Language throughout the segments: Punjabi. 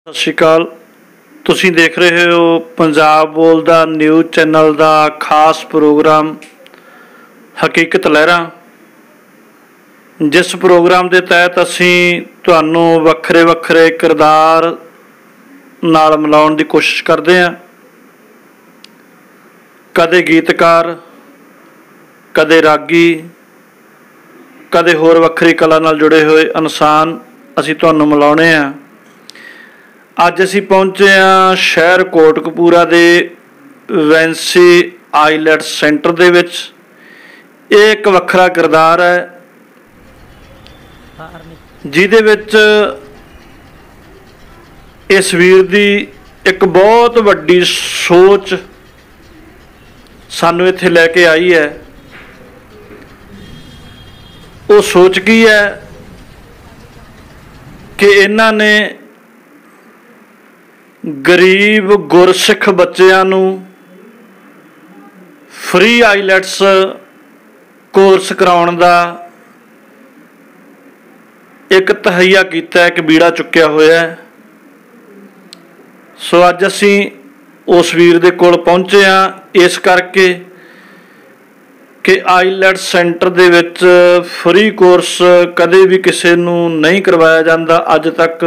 ਸਤਿ ਸ਼੍ਰੀ ਅਕਾਲ। ਤੁਸੀਂ ਦੇਖ ਰਹੇ ਹੋ ਪੰਜਾਬ ਬੋਲਦਾ ਨਿਊਜ਼ ਚੈਨਲ ਦਾ ਖਾਸ ਪ੍ਰੋਗਰਾਮ ਹਕੀਕਤ ਲਹਿਰਾਂ, ਜਿਸ ਪ੍ਰੋਗਰਾਮ ਦੇ ਤਹਿਤ ਅਸੀਂ ਤੁਹਾਨੂੰ ਵੱਖਰੇ ਵੱਖਰੇ ਕਿਰਦਾਰ ਨਾਲ ਮਿਲਾਉਣ ਦੀ ਕੋਸ਼ਿਸ਼ ਕਰਦੇ ਹਾਂ। ਕਦੇ ਗੀਤਕਾਰ, ਕਦੇ ਰਾਗੀ, ਕਦੇ ਹੋਰ ਵੱਖਰੀ ਕਲਾ ਨਾਲ ਜੁੜੇ ਹੋਏ ਇਨਸਾਨ ਅਸੀਂ ਤੁਹਾਨੂੰ ਮਿਲਾਉਣੇ ਹਾਂ। ਅੱਜ ਅਸੀਂ ਪਹੁੰਚੇ ਹਾਂ ਸ਼ਹਿਰ ਕੋਟਕਪੂਰਾ ਦੇ ਵੈਂਸੀ ਆਈਲੈਟਸ ਸੈਂਟਰ ਦੇ ਵਿੱਚ। ਇਹ ਇੱਕ ਵੱਖਰਾ ਕਿਰਦਾਰ ਹੈ ਜਿਹਦੇ ਵਿੱਚ ਇਸ ਵੀਰ ਦੀ ਇੱਕ ਬਹੁਤ ਵੱਡੀ ਸੋਚ ਸਾਨੂੰ ਇੱਥੇ ਲੈ ਕੇ ਆਈ ਹੈ। ਉਹ ਸੋਚ ਕੀ ਹੈ ਕਿ ਇਹਨਾਂ ਨੇ ਗਰੀਬ ਗੁਰਸਿੱਖ ਬੱਚਿਆਂ ਨੂੰ ਫ੍ਰੀ ਆਈਲੈਟਸ ਕੋਰਸ ਕਰਾਉਣ ਦਾ ਇੱਕ ਤਹਈਆ ਕੀਤਾ, ਇੱਕ ਬੀੜਾ ਚੁੱਕਿਆ ਹੋਇਆ ਹੈ। ਸੋ ਅੱਜ ਅਸੀਂ ਉਸ ਵੀਰ ਦੇ ਕੋਲ ਪਹੁੰਚੇ ਹਾਂ ਇਸ ਕਰਕੇ ਕਿ ਆਈਲੈਟਸ ਸੈਂਟਰ ਦੇ ਵਿੱਚ ਫ੍ਰੀ ਕੋਰਸ ਕਦੇ ਵੀ ਕਿਸੇ ਨੂੰ ਨਹੀਂ ਕਰਵਾਇਆ ਜਾਂਦਾ, ਅੱਜ ਤੱਕ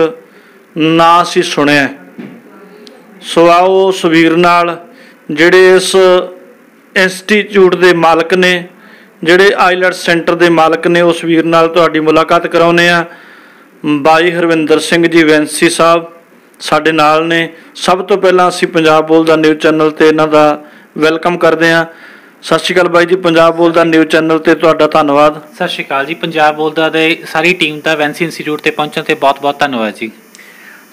ਨਾ ਅਸੀਂ ਸੁਣਿਆ। ਸੋ ਆਓ ਉਸ ਵੀਰ ਨਾਲ, ਜਿਹੜੇ ਇਸ ਇੰਸਟੀਚਿਊਟ ਦੇ ਮਾਲਕ ਨੇ, ਜਿਹੜੇ ਆਈਲੈਟਸ ਸੈਂਟਰ ਦੇ ਮਾਲਕ ਨੇ, ਉਸ ਵੀਰ ਨਾਲ ਤੁਹਾਡੀ ਮੁਲਾਕਾਤ ਕਰਾਉਂਦੇ ਹਾਂ। ਬਾਈ ਹਰਵਿੰਦਰ ਸਿੰਘ ਜੀ ਵੈਂਸੀ ਸਾਹਿਬ ਸਾਡੇ ਨਾਲ ਨੇ। ਸਭ ਤੋਂ ਪਹਿਲਾਂ ਅਸੀਂ ਪੰਜਾਬ ਬੋਲਦਾ ਨਿਊਜ਼ ਚੈਨਲ 'ਤੇ ਇਹਨਾਂ ਦਾ ਵੈਲਕਮ ਕਰਦੇ ਹਾਂ। ਸਤਿ ਸ਼੍ਰੀ ਅਕਾਲ ਬਾਈ ਜੀ, ਪੰਜਾਬ ਬੋਲਦਾ ਨਿਊਜ਼ ਚੈਨਲ 'ਤੇ ਤੁਹਾਡਾ ਧੰਨਵਾਦ। ਸਤਿ ਸ਼੍ਰੀ ਅਕਾਲ ਜੀ। ਪੰਜਾਬ ਬੋਲਦਾ ਦੇ ਸਾਰੀ ਟੀਮ ਦਾ ਵੈਂਸੀ ਇੰਸਟੀਚਿਊਟ 'ਤੇ ਪਹੁੰਚਣ 'ਤੇ ਬਹੁਤ ਬਹੁਤ ਧੰਨਵਾਦ ਜੀ।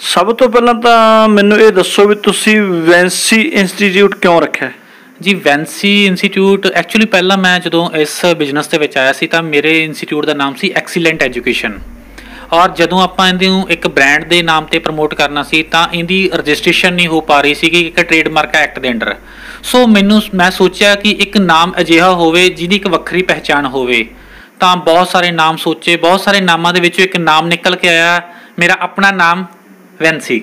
ਸਭ ਤੋਂ ਪਹਿਲਾਂ ਤਾਂ ਮੈਨੂੰ ਇਹ ਦੱਸੋ ਵੀ ਤੁਸੀਂ ਵੈਂਸੀ ਇੰਸਟੀਚਿਊਟ ਕਿਉਂ ਰੱਖਿਆ ਜੀ? ਵੈਂਸੀ ਇੰਸਟੀਚਿਊਟ ਐਕਚੁਅਲੀ ਪਹਿਲਾਂ ਮੈਂ ਜਦੋਂ ਇਸ ਬਿਜ਼ਨਸ ਦੇ ਵਿੱਚ ਆਇਆ ਸੀ ਤਾਂ ਮੇਰੇ ਇੰਸਟੀਚਿਊਟ ਦਾ ਨਾਮ ਸੀ ਐਕਸੀਲੈਂਟ ਐਜੂਕੇਸ਼ਨ, ਔਰ ਜਦੋਂ ਆਪਾਂ ਇਹਨੂੰ ਇੱਕ ਬ੍ਰਾਂਡ ਦੇ ਨਾਮ 'ਤੇ ਪ੍ਰਮੋਟ ਕਰਨਾ ਸੀ ਤਾਂ ਇਹਦੀ ਰਜਿਸਟ੍ਰੇਸ਼ਨ ਨਹੀਂ ਹੋ ਪਾ ਰਹੀ ਸੀ ਇੱਕ ਟ੍ਰੇਡਮਾਰਕ ਐਕਟ ਦੇ ਅੰਡਰ। ਸੋ ਮੈਂ ਸੋਚਿਆ ਕਿ ਇੱਕ ਨਾਮ ਅਜਿਹਾ ਹੋਵੇ ਜਿਹਦੀ ਇੱਕ ਵੱਖਰੀ ਪਹਿਚਾਣ ਹੋਵੇ। ਤਾਂ ਬਹੁਤ ਸਾਰੇ ਨਾਮ ਸੋਚੇ, ਬਹੁਤ ਸਾਰੇ ਨਾਮਾਂ ਦੇ ਵਿੱਚੋਂ ਇੱਕ ਨਾਮ ਨਿਕਲ ਕੇ ਆਇਆ, ਮੇਰਾ ਆਪਣਾ ਨਾਮ ਵੈਂਸੀ।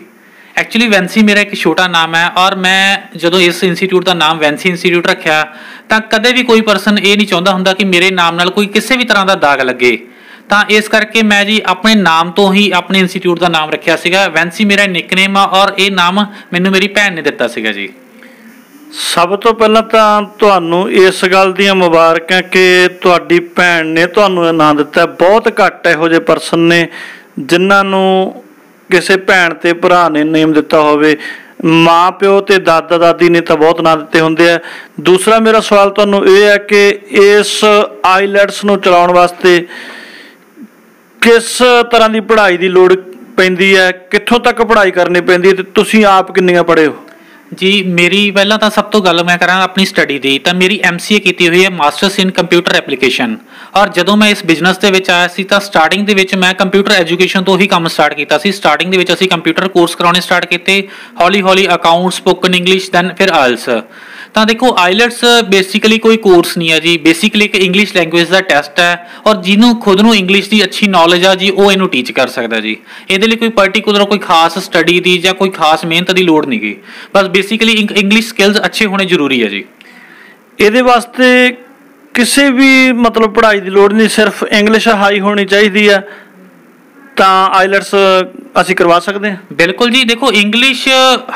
ਐਕਚੁਅਲੀ ਵੈਂਸੀ ਮੇਰਾ ਇੱਕ ਛੋਟਾ ਨਾਮ ਹੈ, ਔਰ ਮੈਂ ਜਦੋਂ ਇਸ ਇੰਸਟੀਚਿਊਟ ਦਾ ਨਾਮ ਵੈਂਸੀ ਇੰਸਟੀਚਿਊਟ ਰੱਖਿਆ ਤਾਂ ਕਦੇ ਵੀ ਕੋਈ ਪਰਸਨ ਇਹ ਨਹੀਂ ਚਾਹੁੰਦਾ ਹੁੰਦਾ ਕਿ ਮੇਰੇ ਨਾਮ ਨਾਲ ਕੋਈ ਕਿਸੇ ਵੀ ਤਰ੍ਹਾਂ ਦਾ ਦਾਗ ਲੱਗੇ। ਤਾਂ ਇਸ ਕਰਕੇ ਮੈਂ ਜੀ ਆਪਣੇ ਨਾਮ ਤੋਂ ਹੀ ਆਪਣੇ ਇੰਸਟੀਚਿਊਟ ਦਾ ਨਾਮ ਰੱਖਿਆ ਸੀਗਾ। ਵੈਂਸੀ ਮੇਰਾ ਨਿਕਨੇਮ ਆ, ਔਰ ਇਹ ਨਾਮ ਮੈਨੂੰ ਮੇਰੀ ਭੈਣ ਨੇ ਦਿੱਤਾ ਸੀਗਾ ਜੀ। ਸਭ ਤੋਂ ਪਹਿਲਾਂ ਤਾਂ ਤੁਹਾਨੂੰ ਇਸ ਗੱਲ ਦੀਆਂ ਮੁਬਾਰਕਾਂ ਕਿ ਤੁਹਾਡੀ ਭੈਣ ਨੇ ਤੁਹਾਨੂੰ ਇਹ ਨਾਂ ਦਿੱਤਾ। ਬਹੁਤ ਘੱਟ ਇਹੋ ਜਿਹੇ ਪਰਸਨ ਨੇ ਜਿਨ੍ਹਾਂ ਨੂੰ ਕਿਸੇ ਭੈਣ ਤੇ ਭਰਾ ਨੇ ਨੇਮ ਦਿੱਤਾ ਹੋਵੇ। ਮਾਂ ਪਿਓ ਤੇ ਦਾਦਾ ਦਾਦੀ ਨੇ ਤਾਂ ਬਹੁਤ ਨਾਂ ਦਿੱਤੇ ਹੁੰਦੇ ਆ। ਦੂਸਰਾ ਮੇਰਾ ਸਵਾਲ ਤੁਹਾਨੂੰ ਇਹ ਹੈ ਕਿ ਇਸ ਆਈਲੈਟਸ ਨੂੰ ਚਲਾਉਣ ਵਾਸਤੇ ਕਿਸ ਤਰ੍ਹਾਂ ਦੀ ਪੜ੍ਹਾਈ ਦੀ ਲੋੜ ਪੈਂਦੀ ਹੈ, ਕਿੱਥੋਂ ਤੱਕ ਪੜ੍ਹਾਈ ਕਰਨੀ ਪੈਂਦੀ ਹੈ, ਤੇ ਤੁਸੀਂ ਆਪ ਕਿੰਨੀਆਂ ਪੜ੍ਹੇ ਹੋ? ਜੀ ਮੇਰੀ ਪਹਿਲਾਂ ਤਾਂ ਸਭ ਤੋਂ ਗੱਲ ਮੈਂ ਕਰਾਂ ਆਪਣੀ ਸਟੱਡੀ ਦੀ, ਤਾਂ ਮੇਰੀ MCA ਕੀਤੀ ਹੋਈ ਹੈ, ਮਾਸਟਰਸ ਇਨ ਕੰਪਿਊਟਰ ਐਪਲੀਕੇਸ਼ਨ। ਔਰ ਜਦੋਂ ਮੈਂ ਇਸ ਬਿਜ਼ਨਸ ਦੇ ਵਿੱਚ ਆਇਆ ਸੀ ਤਾਂ ਸਟਾਰਟਿੰਗ ਦੇ ਵਿੱਚ ਮੈਂ ਕੰਪਿਊਟਰ ਐਜੂਕੇਸ਼ਨ ਤੋਂ ਹੀ ਕੰਮ ਸਟਾਰਟ ਕੀਤਾ ਸੀ। ਸਟਾਰਟਿੰਗ ਦੇ ਵਿੱਚ ਅਸੀਂ ਕੰਪਿਊਟਰ ਕੋਰਸ ਕਰਾਉਣੇ ਸਟਾਰਟ ਕੀਤੇ, ਹੌਲੀ ਹੌਲੀ ਅਕਾਊਂਟ, ਸਪੋਕਨ ਇੰਗਲਿਸ਼, ਦੈਨ ਫਿਰ ਆਇਲਸ। ਤਾਂ ਦੇਖੋ ਆਈਲੈਟਸ ਬੇਸਿਕਲੀ ਕੋਈ ਕੋਰਸ ਨਹੀਂ ਹੈ ਜੀ, ਬੇਸਿਕਲੀ ਇੱਕ ਇੰਗਲਿਸ਼ ਲੈਂਗੁਏਜ ਦਾ ਟੈਸਟ ਹੈ, ਔਰ ਜਿਹਨੂੰ ਖੁਦ ਨੂੰ ਇੰਗਲਿਸ਼ ਦੀ ਅੱਛੀ ਨੌਲੇਜ ਆ ਜੀ ਉਹ ਇਹਨੂੰ ਟੀਚ ਕਰ ਸਕਦਾ ਜੀ। ਇਹਦੇ ਲਈ ਕੋਈ ਪਾਰਟੀਕੂਲਰ ਕੋਈ ਖਾਸ ਸਟੱਡੀ ਦੀ ਜਾਂ ਕੋਈ ਖਾਸ ਮਿਹਨਤ ਦੀ ਲੋੜ ਨਹੀਂ ਗੀ, ਬਸ ਬੇਸਿਕਲੀ ਇੰਗਲਿਸ਼ ਸਕਿੱਲਸ ਅੱਛੇ ਹੋਣੇ ਜ਼ਰੂਰੀ ਹੈ ਜੀ। ਇਹਦੇ ਵਾਸਤੇ ਕਿਸੇ ਵੀ ਮਤਲਬ ਪੜ੍ਹਾਈ ਦੀ ਲੋੜ ਨਹੀਂ, ਸਿਰਫ ਇੰਗਲਿਸ਼ ਹਾਈ ਹੋਣੀ ਚਾਹੀਦੀ ਹੈ ਤਾਂ ਆਈਲੈਟਸ ਅਸੀਂ ਕਰਵਾ ਸਕਦੇ ਹਾਂ? ਬਿਲਕੁਲ ਜੀ। ਦੇਖੋ ਇੰਗਲਿਸ਼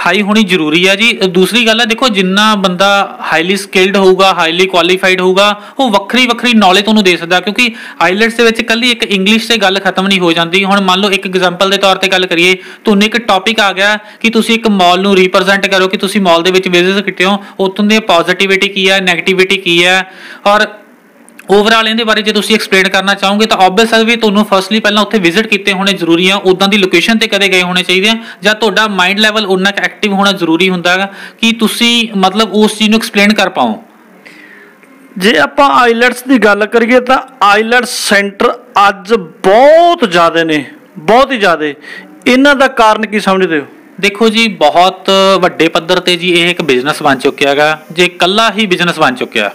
ਹਾਈ ਹੋਣੀ ਜ਼ਰੂਰੀ ਹੈ ਜੀ। ਦੂਸਰੀ ਗੱਲ ਹੈ, ਦੇਖੋ ਜਿੰਨਾ ਬੰਦਾ ਹਾਈਲੀ ਸਕਿਲਡ ਹੋਊਗਾ, ਹਾਈਲੀ ਕੁਆਲੀਫਾਈਡ ਹੋਊਗਾ, ਉਹ ਵੱਖਰੀ ਵੱਖਰੀ ਨੌਲੇਜ ਤੁਹਾਨੂੰ ਦੇ ਸਕਦਾ, ਕਿਉਂਕਿ ਆਈਲੈਟਸ ਦੇ ਵਿੱਚ ਇਕੱਲੀ ਇੱਕ ਇੰਗਲਿਸ਼ 'ਤੇ ਗੱਲ ਖਤਮ ਨਹੀਂ ਹੋ ਜਾਂਦੀ। ਹੁਣ ਮੰਨ ਲਓ ਇੱਕ ਐਗਜ਼ਾਮਪਲ ਦੇ ਤੌਰ 'ਤੇ ਗੱਲ ਕਰੀਏ, ਤੁਹਾਨੂੰ ਇੱਕ ਟੌਪਿਕ ਆ ਗਿਆ ਕਿ ਤੁਸੀਂ ਇੱਕ ਮਾਲ ਨੂੰ ਰਿਪਰਜੈਂਟ ਕਰੋ, ਕਿ ਤੁਸੀਂ ਮਾਲ ਦੇ ਵਿੱਚ ਵਿਜ਼ਿਟ ਕੀਤੇ ਹੋ, ਉੱਥੋਂ ਦੀ ਪੋਜ਼ੀਟਿਵਿਟੀ ਕੀ ਹੈ, ਨੈਗੇਟਿਵਿਟੀ ਕੀ ਹੈ, ਔਰ ਓਵਰਆਲ ਇਹਦੇ ਬਾਰੇ ਜੇ ਤੁਸੀਂ ਐਕਸਪਲੇਨ ਕਰਨਾ ਚਾਹੋਗੇ ਤਾਂ ਓਬਵੀਅਸ ਹੈ ਵੀ ਤੁਹਾਨੂੰ ਫਸਟਲੀ ਪਹਿਲਾਂ ਉੱਥੇ ਵਿਜ਼ਿਟ ਕੀਤੇ ਹੋਣੇ ਜ਼ਰੂਰੀ ਆ, ਉੱਦਾਂ ਦੀ ਲੋਕੇਸ਼ਨ 'ਤੇ ਕਦੇ ਗਏ ਹੋਣੇ ਚਾਹੀਦੇ ਆ, ਜਾਂ ਤੁਹਾਡਾ ਮਾਈਂਡ ਲੈਵਲ ਉਨਾ ਕੁ ਐਕਟਿਵ ਹੋਣਾ ਜ਼ਰੂਰੀ ਹੁੰਦਾ ਹੈਗਾ ਕਿ ਤੁਸੀਂ ਮਤਲਬ ਉਸ ਚੀਜ਼ ਨੂੰ ਐਕਸਪਲੇਨ ਕਰ ਪਾਓ। ਜੇ ਆਪਾਂ ਆਈਲੈਟਸ ਦੀ ਗੱਲ ਕਰੀਏ ਤਾਂ ਆਈਲੈਟਸ ਸੈਂਟਰ ਅੱਜ ਬਹੁਤ ਜ਼ਿਆਦਾ ਨੇ, ਬਹੁਤ ਹੀ ਜ਼ਿਆਦਾ। ਇਹਨਾਂ ਦਾ ਕਾਰਨ ਕੀ ਸਮਝਦੇ ਹੋ? ਦੇਖੋ ਜੀ ਬਹੁਤ ਵੱਡੇ ਪੱਧਰ 'ਤੇ ਜੀ ਇਹ ਇੱਕ ਬਿਜ਼ਨਸ ਬਣ ਚੁੱਕਿਆ ਹੈਗਾ, ਜੇ ਇਕੱਲਾ ਹੀ ਬਿਜ਼ਨਸ ਬਣ ਚੁੱਕਿਆ।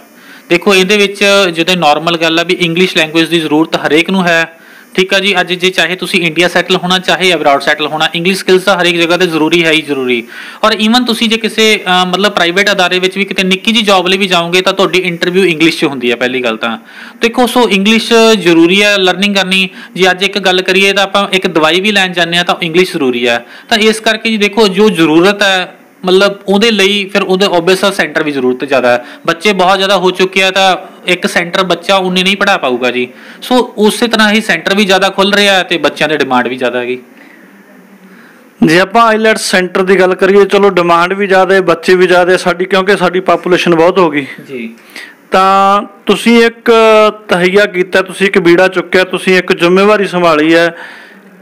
ਦੇਖੋ ਇਹਦੇ ਵਿੱਚ ਜਦੋਂ ਨਾਰਮਲ ਗੱਲ ਆ ਵੀ ਇੰਗਲਿਸ਼ ਲੈਂਗੁਏਜ ਦੀ ਜ਼ਰੂਰਤ ਹਰੇਕ ਨੂੰ ਹੈ, ਠੀਕ ਆ ਜੀ। ਅੱਜ ਜੇ ਚਾਹੇ ਤੁਸੀਂ ਇੰਡੀਆ ਸੈਟਲ ਹੋਣਾ, ਚਾਹੇ ਅਬਰਾਡ ਸੈਟਲ ਹੋਣਾ, ਇੰਗਲਿਸ਼ ਸਕਿੱਲਸ ਤਾਂ ਹਰੇਕ ਜਗ੍ਹਾ ਤੇ ਜ਼ਰੂਰੀ ਹੈ ਹੀ ਜ਼ਰੂਰੀ। ਔਰ ਈਵਨ ਤੁਸੀਂ ਜੇ ਕਿਸੇ ਮਤਲਬ ਪ੍ਰਾਈਵੇਟ ਅਦਾਰੇ ਵਿੱਚ ਵੀ ਕਿਤੇ ਨਿੱਕੀ ਜਿਹੀ ਜੌਬ ਲਈ ਵੀ ਜਾਓਗੇ ਤਾਂ ਤੁਹਾਡੀ ਇੰਟਰਵਿਊ ਇੰਗਲਿਸ਼ 'ਚ ਹੁੰਦੀ ਹੈ ਪਹਿਲੀ ਗੱਲ ਤਾਂ। ਦੇਖੋ ਸੋ ਇੰਗਲਿਸ਼ ਜ਼ਰੂਰੀ ਹੈ ਲਰਨਿੰਗ ਕਰਨੀ। ਜੇ ਅੱਜ ਇੱਕ ਗੱਲ ਕਰੀਏ ਤਾਂ ਆਪਾਂ ਇੱਕ ਦਵਾਈ ਵੀ ਲੈਣ ਜਾਂਦੇ ਹਾਂ ਤਾਂ ਇੰਗਲਿਸ਼ ਜ਼ਰੂਰੀ ਹੈ। ਤਾਂ ਇਸ ਕਰਕੇ ਜੀ ਦੇਖੋ ਜੋ ਜ਼ਰੂਰਤ ਹੈ ਮਤਲਬ ਉਹਦੇ ਲਈ ਫਿਰ ਉਹਦੇ ਓਬਵੀਅਸ ਸੈਂਟਰ ਵੀ ਜ਼ਰੂਰਤ ਜ਼ਿਆਦਾ ਹੈ। ਬੱਚੇ ਬਹੁਤ ਜ਼ਿਆਦਾ ਹੋ ਚੁੱਕੇ ਆ ਤਾਂ ਇੱਕ ਸੈਂਟਰ ਬੱਚਾ ਉਨੇ ਨਹੀਂ ਪੜ੍ਹਾ ਪਾਊਗਾ ਜੀ। ਸੋ ਉਸੇ ਤਰ੍ਹਾਂ ਹੀ ਸੈਂਟਰ ਵੀ ਜ਼ਿਆਦਾ ਖੁੱਲ੍ਹ ਰਿਹਾ ਅਤੇ ਬੱਚਿਆਂ ਦੀ ਡਿਮਾਂਡ ਵੀ ਜ਼ਿਆਦਾ ਹੈਗੀ। ਜੇ ਆਪਾਂ ਆਈਲੈਟਸ ਸੈਂਟਰ ਦੀ ਗੱਲ ਕਰੀਏ, ਚਲੋ ਡਿਮਾਂਡ ਵੀ ਜ਼ਿਆਦਾ, ਬੱਚੇ ਵੀ ਜ਼ਿਆਦਾ ਸਾਡੀ, ਕਿਉਂਕਿ ਸਾਡੀ ਪਾਪੂਲੇਸ਼ਨ ਬਹੁਤ ਹੋ ਗਈ ਜੀ। ਤਾਂ ਤੁਸੀਂ ਇੱਕ ਤਹਈਆ ਕੀਤਾ, ਤੁਸੀਂ ਇੱਕ ਬੀੜਾ ਚੁੱਕਿਆ, ਤੁਸੀਂ ਇੱਕ ਜ਼ਿੰਮੇਵਾਰੀ ਸੰਭਾਲੀ ਹੈ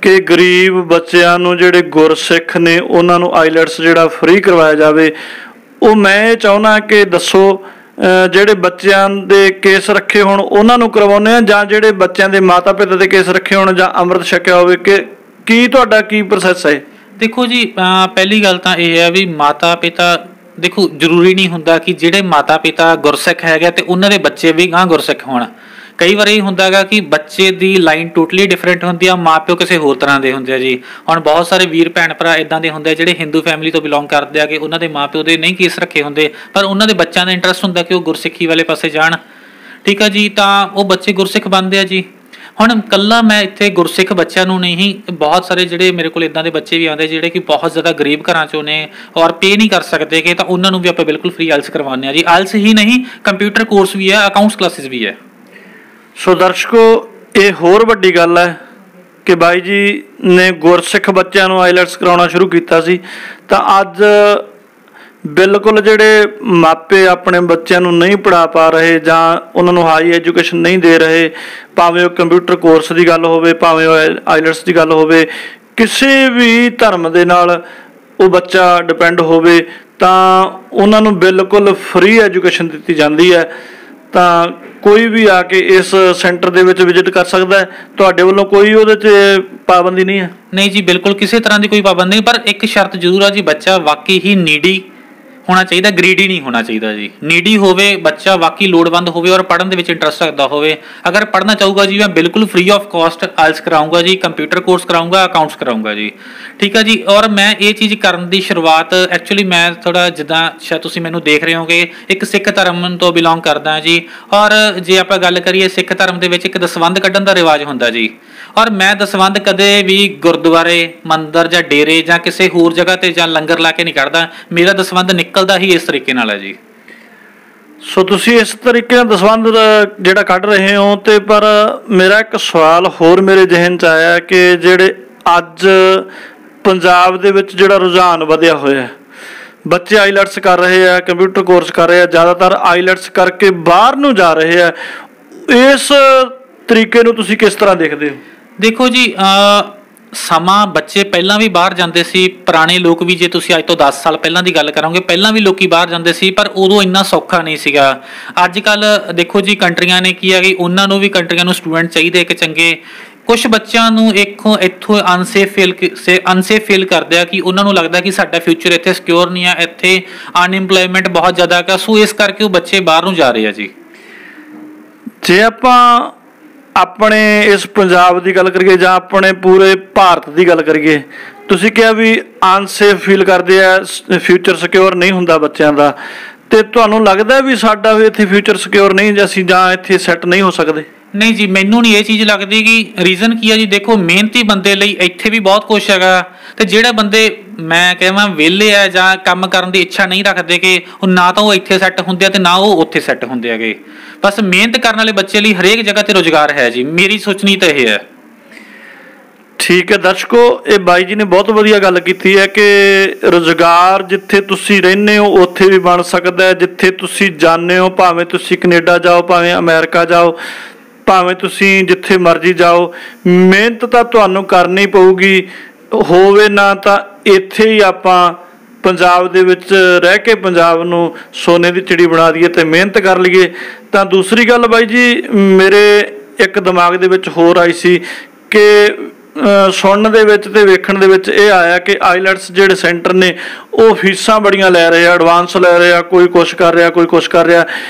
ਕਿ ਗਰੀਬ ਬੱਚਿਆਂ ਨੂੰ ਜਿਹੜੇ ਗੁਰਸਿੱਖ ਨੇ ਉਹਨਾਂ ਨੂੰ ਆਈਲੈਟਸ ਜਿਹੜਾ ਫ੍ਰੀ ਕਰਵਾਇਆ ਜਾਵੇ। ਉਹ ਮੈਂ ਇਹ ਚਾਹੁੰਦਾ ਕਿ ਦੱਸੋ ਜਿਹੜੇ ਬੱਚਿਆਂ ਦੇ ਕੇਸ ਰੱਖੇ ਹੋਣ ਉਹਨਾਂ ਨੂੰ ਕਰਵਾਉਂਦੇ ਆ, ਜਾਂ ਜਿਹੜੇ ਬੱਚਿਆਂ ਦੇ ਮਾਤਾ ਪਿਤਾ ਦੇ ਕੇਸ ਰੱਖੇ ਹੋਣ ਜਾਂ ਅੰਮ੍ਰਿਤ ਛਕਿਆ ਹੋਵੇ, ਕਿ ਕੀ ਤੁਹਾਡਾ ਕੀ ਪ੍ਰੋਸੈਸ ਹੈ? ਦੇਖੋ ਜੀ ਪਹਿਲੀ ਗੱਲ ਤਾਂ ਇਹ ਹੈ ਵੀ ਮਾਤਾ ਪਿਤਾ ਦੇਖੋ ਜ਼ਰੂਰੀ ਨਹੀਂ ਹੁੰਦਾ ਕਿ ਜਿਹੜੇ ਮਾਤਾ ਪਿਤਾ ਗੁਰਸਿੱਖ ਹੈਗੇ ਤੇ ਉਹਨਾਂ ਦੇ ਬੱਚੇ ਵੀ ਗਾਂ ਗੁਰਸਿੱਖ ਹੋਣ। ਕਈ ਵਾਰ ਇਹ ਹੁੰਦਾ ਹੈਗਾ ਕਿ ਬੱਚੇ ਦੀ ਲਾਈਨ ਟੋਟਲੀ ਡਿਫਰੈਂਟ ਹੁੰਦੀ ਆ, ਮਾਂ ਪਿਓ ਕਿਸੇ ਹੋਰ ਤਰ੍ਹਾਂ ਦੇ ਹੁੰਦੇ ਆ ਜੀ। ਹੁਣ ਬਹੁਤ ਸਾਰੇ ਵੀਰ ਭੈਣ ਭਰਾ ਇੱਦਾਂ ਦੇ ਹੁੰਦੇ ਆ ਜਿਹੜੇ ਹਿੰਦੂ ਫੈਮਿਲੀ ਤੋਂ ਬਿਲੋਂਗ ਕਰਦੇ ਆ ਕਿ ਉਹਨਾਂ ਦੇ ਮਾਂ ਪਿਓ ਦੇ ਨਹੀਂ ਕੇਸ ਰੱਖੇ ਹੁੰਦੇ, ਪਰ ਉਹਨਾਂ ਦੇ ਬੱਚਿਆਂ ਦਾ ਇੰਟਰਸਟ ਹੁੰਦਾ ਕਿ ਉਹ ਗੁਰਸਿੱਖੀ ਵਾਲੇ ਪਾਸੇ ਜਾਣ। ਠੀਕ ਆ ਜੀ। ਤਾਂ ਉਹ ਬੱਚੇ ਗੁਰਸਿੱਖ ਬਣਦੇ ਆ ਜੀ। ਹੁਣ ਕੱਲਾ ਮੈਂ ਇੱਥੇ ਗੁਰਸਿੱਖ ਬੱਚਿਆਂ ਨੂੰ ਨਹੀਂ, ਬਹੁਤ ਸਾਰੇ ਜਿਹੜੇ ਮੇਰੇ ਕੋਲ ਇੱਦਾਂ ਦੇ ਬੱਚੇ ਵੀ ਆਉਂਦੇ ਜਿਹੜੇ ਕਿ ਬਹੁਤ ਜ਼ਿਆਦਾ ਗਰੀਬ ਘਰਾਂ 'ਚੋਂ ਨੇ ਔਰ ਪੇ ਨਹੀਂ ਕਰ ਸਕਦੇ ਕਿ, ਤਾਂ ਉਹਨਾਂ ਨੂੰ ਵੀ ਆਪਾਂ ਬਿਲਕੁਲ ਫ੍ਰੀ ਆਇਲਸ ਕਰਵਾਉਂਦੇ ਹਾਂ ਜੀ। ਆਇਲਸ ਹੀ ਨਹੀਂ, ਕੰਪਿਊਟਰ ਕੋਰਸ ਵੀ ਹੈ, ਅਕਾਊਂਟਸ ਕਲਾਸਿਸ ਵੀ ਹੈ। ਸੋ ਦਰਸ਼ਕੋ, ਇਹ ਹੋਰ ਵੱਡੀ ਗੱਲ ਹੈ ਕਿ ਬਾਈ ਜੀ ਨੇ ਗੁਰਸਿੱਖ ਬੱਚਿਆਂ ਨੂੰ ਆਈਲੈਟਸ ਕਰਾਉਣਾ ਸ਼ੁਰੂ ਕੀਤਾ ਸੀ। ਤਾਂ ਅੱਜ ਬਿਲਕੁਲ ਜਿਹੜੇ ਮਾਪੇ ਆਪਣੇ ਬੱਚਿਆਂ ਨੂੰ ਨਹੀਂ ਪੜ੍ਹਾ ਪਾ ਰਹੇ ਜਾਂ ਉਹਨਾਂ ਨੂੰ ਹਾਈ ਐਜੂਕੇਸ਼ਨ ਨਹੀਂ ਦੇ ਰਹੇ, ਭਾਵੇਂ ਉਹ ਕੰਪਿਊਟਰ ਕੋਰਸ ਦੀ ਗੱਲ ਹੋਵੇ, ਭਾਵੇਂ ਉਹ ਆਈਲੈਟਸ ਦੀ ਗੱਲ ਹੋਵੇ, ਕਿਸੇ ਵੀ ਧਰਮ ਦੇ ਨਾਲ ਉਹ ਬੱਚਾ ਡਿਪੈਂਡ ਹੋਵੇ, ਤਾਂ ਉਹਨਾਂ ਨੂੰ ਬਿਲਕੁਲ ਫ੍ਰੀ ਐਜੂਕੇਸ਼ਨ ਦਿੱਤੀ ਜਾਂਦੀ ਹੈ। ਤਾਂ ਕੋਈ ਵੀ ਆ ਕੇ ਇਸ ਸੈਂਟਰ ਦੇ ਵਿੱਚ ਵਿਜ਼ਿਟ ਕਰ ਸਕਦਾ ਹੈ। ਤੁਹਾਡੇ ਵੱਲੋਂ ਕੋਈ ਉਹਦੇ 'ਚ ਪਾਬੰਦੀ ਨਹੀਂ ਹੈ? ਨਹੀਂ ਜੀ, ਬਿਲਕੁਲ ਕਿਸੇ ਤਰ੍ਹਾਂ ਦੀ ਕੋਈ ਪਾਬੰਦੀ ਨਹੀਂ, ਪਰ ਇੱਕ ਸ਼ਰਤ ਜ਼ਰੂਰ ਆ ਜੀ, ਬੱਚਾ ਵਾਕਈ ਹੀ ਨੀਡੀ ਹੋਣਾ ਚਾਹੀਦਾ, ਗਰੀਡੀ ਨਹੀਂ ਹੋਣਾ ਚਾਹੀਦਾ ਜੀ। ਨੀਡੀ ਹੋਵੇ ਬੱਚਾ, ਵਾਕਈ ਲੋੜਵੰਦ ਹੋਵੇ ਔਰ ਪੜ੍ਹਨ ਦੇ ਵਿੱਚ ਇੰਟਰਸਟ ਰੱਖਦਾ ਹੋਵੇ। ਅਗਰ ਪੜ੍ਹਨਾ ਚਾਹੂਗਾ ਜੀ, ਮੈਂ ਬਿਲਕੁਲ ਫ੍ਰੀ ਆਫ ਕਾਸਟ ਆਇਲਸ ਕਰਾਊਂਗਾ ਜੀ, ਕੰਪਿਊਟਰ ਕੋਰਸ ਕਰਾਊਂਗਾ, ਅਕਾਊਂਟਸ ਕਰਾਊਂਗਾ ਜੀ। ਠੀਕ ਆ ਜੀ। ਔਰ ਮੈਂ ਇਹ ਚੀਜ਼ ਕਰਨ ਦੀ ਸ਼ੁਰੂਆਤ ਐਕਚੁਅਲੀ ਮੈਂ ਥੋੜ੍ਹਾ ਜਿੱਦਾਂ ਸ਼ਾਇਦ ਤੁਸੀਂ ਮੈਨੂੰ ਦੇਖ ਰਹੇ ਹੋਗੇ, ਇੱਕ ਸਿੱਖ ਧਰਮ ਤੋਂ ਬਿਲੋਂਗ ਕਰਦਾ ਜੀ। ਔਰ ਜੇ ਆਪਾਂ ਗੱਲ ਕਰੀਏ ਸਿੱਖ ਧਰਮ ਦੇ ਵਿੱਚ ਇੱਕ ਦਸਵੰਧ ਕੱਢਣ ਦਾ ਰਿਵਾਜ ਹੁੰਦਾ ਜੀ। ਔਰ ਮੈਂ ਦਸਵੰਧ ਕਦੇ ਵੀ ਗੁਰਦੁਆਰੇ, ਮੰਦਿਰ ਜਾਂ ਡੇਰੇ ਜਾਂ ਕਿਸੇ ਹੋਰ ਜਗ੍ਹਾ 'ਤੇ ਜਾਂ ਲੰਗਰ ਲਾ ਕੇ ਨਹੀਂ ਕੱਢਦਾ। ਮੇਰਾ ਦਸਵੰਧ ਨਿਕਲਦਾ ਹੀ ਇਸ ਤਰੀਕੇ ਨਾਲ ਹੈ ਜੀ। ਸੋ ਤੁਸੀਂ ਇਸ ਤਰੀਕੇ ਨਾਲ ਦਸਵੰਧ ਜਿਹੜਾ ਕੱਢ ਰਹੇ ਹੋ। ਤੇ ਪਰ ਮੇਰਾ ਇੱਕ ਸਵਾਲ ਹੋਰ ਮੇਰੇ ਜ਼ਿਹਨ 'ਚ ਆਇਆ ਕਿ ਜਿਹੜੇ ਅੱਜ ਪੰਜਾਬ ਦੇ ਵਿੱਚ ਜਿਹੜਾ ਰੁਝਾਨ ਵਧਿਆ ਹੋਇਆ, ਬੱਚੇ ਆਈਲੈਟਸ ਕਰ ਰਹੇ ਆ, ਕੰਪਿਊਟਰ ਕੋਰਸ ਕਰ ਰਹੇ ਆ, ਜ਼ਿਆਦਾਤਰ ਆਈਲੈਟਸ ਕਰਕੇ ਬਾਹਰ ਨੂੰ ਜਾ ਰਹੇ ਆ, ਇਸ ਤਰੀਕੇ ਨੂੰ ਤੁਸੀਂ ਕਿਸ ਤਰ੍ਹਾਂ ਦੇਖਦੇ ਹੋ? ਦੇਖੋ ਜੀ, ਸਮਾਂ ਬੱਚੇ ਪਹਿਲਾਂ ਵੀ ਬਾਹਰ ਜਾਂਦੇ ਸੀ। ਪੁਰਾਣੇ ਲੋਕ ਵੀ, ਜੇ ਤੁਸੀਂ ਅੱਜ ਤੋਂ 10 ਸਾਲ ਪਹਿਲਾਂ ਦੀ ਗੱਲ ਕਰੋਗੇ, ਪਹਿਲਾਂ ਵੀ ਲੋਕੀ ਬਾਹਰ ਜਾਂਦੇ ਸੀ, ਪਰ ਉਦੋਂ ਇੰਨਾ ਸੌਖਾ ਨਹੀਂ ਸੀਗਾ। ਅੱਜ ਕੱਲ੍ਹ ਦੇਖੋ ਜੀ, ਕੰਟਰੀਆਂ ਨੇ ਕੀ ਹੈ ਕਿ ਉਹਨਾਂ ਨੂੰ ਵੀ ਕੰਟਰੀਆਂ ਨੂੰ ਸਟੂਡੈਂਟ ਚਾਹੀਦੇ ਇੱਕ ਚੰਗੇ। ਕੁਛ ਬੱਚਿਆਂ ਨੂੰ ਇੱਥੋਂ ਅਨਸੇਫ ਫੀਲ ਕਰਦੇ ਆ ਕਿ ਉਹਨਾਂ ਨੂੰ ਲੱਗਦਾ ਕਿ ਸਾਡਾ ਫਿਊਚਰ ਇੱਥੇ ਸਿਕਿਉਰ ਨਹੀਂ ਆ, ਇੱਥੇ ਅਨਇੰਪਲੋਇਮੈਂਟ ਬਹੁਤ ਜ਼ਿਆਦਾ ਹੈਗਾ। ਸੋ ਇਸ ਕਰਕੇ ਉਹ ਬੱਚੇ ਬਾਹਰ ਨੂੰ ਜਾ ਰਹੇ ਆ ਜੀ। ਜੇ ਆਪਾਂ ਆਪਣੇ ਇਸ ਪੰਜਾਬ ਦੀ ਗੱਲ ਕਰੀਏ ਜਾਂ ਆਪਣੇ ਪੂਰੇ ਭਾਰਤ ਦੀ ਗੱਲ ਕਰੀਏ, ਤੁਸੀਂ ਕਿਹਾ ਵੀ ਅਨਸੇਫ ਫੀਲ ਕਰਦੇ ਆ, ਫਿਊਚਰ ਸਿਕਿਉਰ ਨਹੀਂ ਹੁੰਦਾ ਬੱਚਿਆਂ ਦਾ, ਤੇ ਤੁਹਾਨੂੰ ਲੱਗਦਾ ਵੀ ਸਾਡਾ ਵੀ ਇੱਥੇ ਫਿਊਚਰ ਸਿਕਿਉਰ ਨਹੀਂ, ਜਾਂ ਅਸੀਂ ਜਾਂ ਇੱਥੇ ਸੈੱਟ ਨਹੀਂ ਹੋ ਸਕਦੇ? ਨਹੀਂ ਜੀ, ਮੈਨੂੰ ਨਹੀਂ ਇਹ ਚੀਜ਼ ਲੱਗਦੀ। ਕਿ ਰੀਜ਼ਨ ਕੀ ਹੈ ਜੀ? ਦੇਖੋ, ਮਿਹਨਤੀ ਬੰਦੇ ਲਈ ਇੱਥੇ ਵੀ ਬਹੁਤ ਕੁਛ ਹੈਗਾ, ਤੇ ਜਿਹੜੇ ਬੰਦੇ ਮੈਂ ਕਹਾਂ ਵਿਹਲੇ ਆ ਜਾਂ ਕੰਮ ਕਰਨ ਦੀ ਇੱਛਾ ਨਹੀਂ ਰੱਖਦੇ, ਕਿ ਉਹ ਨਾ ਤਾਂ ਉਹ ਇੱਥੇ ਸੈੱਟ ਹੁੰਦੇ ਆ ਤੇ ਨਾ ਉਹ ਉੱਥੇ ਸੈੱਟ ਹੁੰਦੇ ਹੈਗੇ। ਬਸ ਮਿਹਨਤ ਕਰਨ ਵਾਲੇ ਬੱਚੇ ਲਈ ਹਰੇਕ ਜਗ੍ਹਾ ਤੇ ਰੁਜ਼ਗਾਰ ਹੈ ਜੀ। ਮੇਰੀ ਸੋਚਣੀ ਤਾਂ ਇਹ ਹੈ। ਠੀਕ ਹੈ ਦਰਸ਼ਕੋ, ਇਹ ਬਾਈ ਜੀ ਨੇ ਬਹੁਤ ਵਧੀਆ ਗੱਲ ਕੀਤੀ ਹੈ ਕਿ ਰੁਜ਼ਗਾਰ ਜਿੱਥੇ ਤੁਸੀਂ ਰਹਿੰਦੇ ਹੋ ਉੱਥੇ ਵੀ ਬਣ ਸਕਦਾ। ਜਿੱਥੇ ਤੁਸੀਂ ਜਾਂਦੇ ਹੋ, ਭਾਵੇਂ ਤੁਸੀਂ ਕੈਨੇਡਾ ਜਾਓ, ਭਾਵੇਂ ਅਮਰੀਕਾ ਜਾਓ, ਭਾਵੇਂ ਤੁਸੀਂ ਜਿੱਥੇ ਮਰਜ਼ੀ ਜਾਓ, ਮਿਹਨਤ ਤਾਂ ਤੁਹਾਨੂੰ ਕਰਨੀ ਪਊਗੀ। ਹੋਵੇ ਨਾ ਤਾਂ ਇੱਥੇ ਹੀ ਆਪਾਂ ਪੰਜਾਬ ਦੇ ਵਿੱਚ ਰਹਿ ਕੇ ਪੰਜਾਬ ਨੂੰ ਸੋਨੇ ਦੀ ਚਿੜੀ ਬਣਾ ਦਈਏ ਤੇ ਮਿਹਨਤ ਕਰ ਲਈਏ। ਤਾਂ ਦੂਸਰੀ ਗੱਲ ਬਾਈ ਜੀ, ਮੇਰੇ ਇੱਕ ਦਿਮਾਗ ਦੇ ਵਿੱਚ ਹੋਰ ਆਈ ਸੀ ਕਿ ਸੁਣਨ ਦੇ ਵਿੱਚ ਤੇ ਵੇਖਣ ਦੇ ਵਿੱਚ ਇਹ ਆਇਆ ਕਿ ਆਈਲੈਟਸ ਜਿਹੜੇ ਸੈਂਟਰ ਨੇ ਉਹ ਫੀਸਾਂ ਬੜੀਆਂ ਲੈ ਰਹੇ ਆ, ਐਡਵਾਂਸ ਲੈ ਰਹੇ ਆ, ਕੋਈ ਕੁਛ ਕਰ ਰਿਹਾ, ਕੋਈ ਕੁਛ ਕਰ ਰਿਹਾ।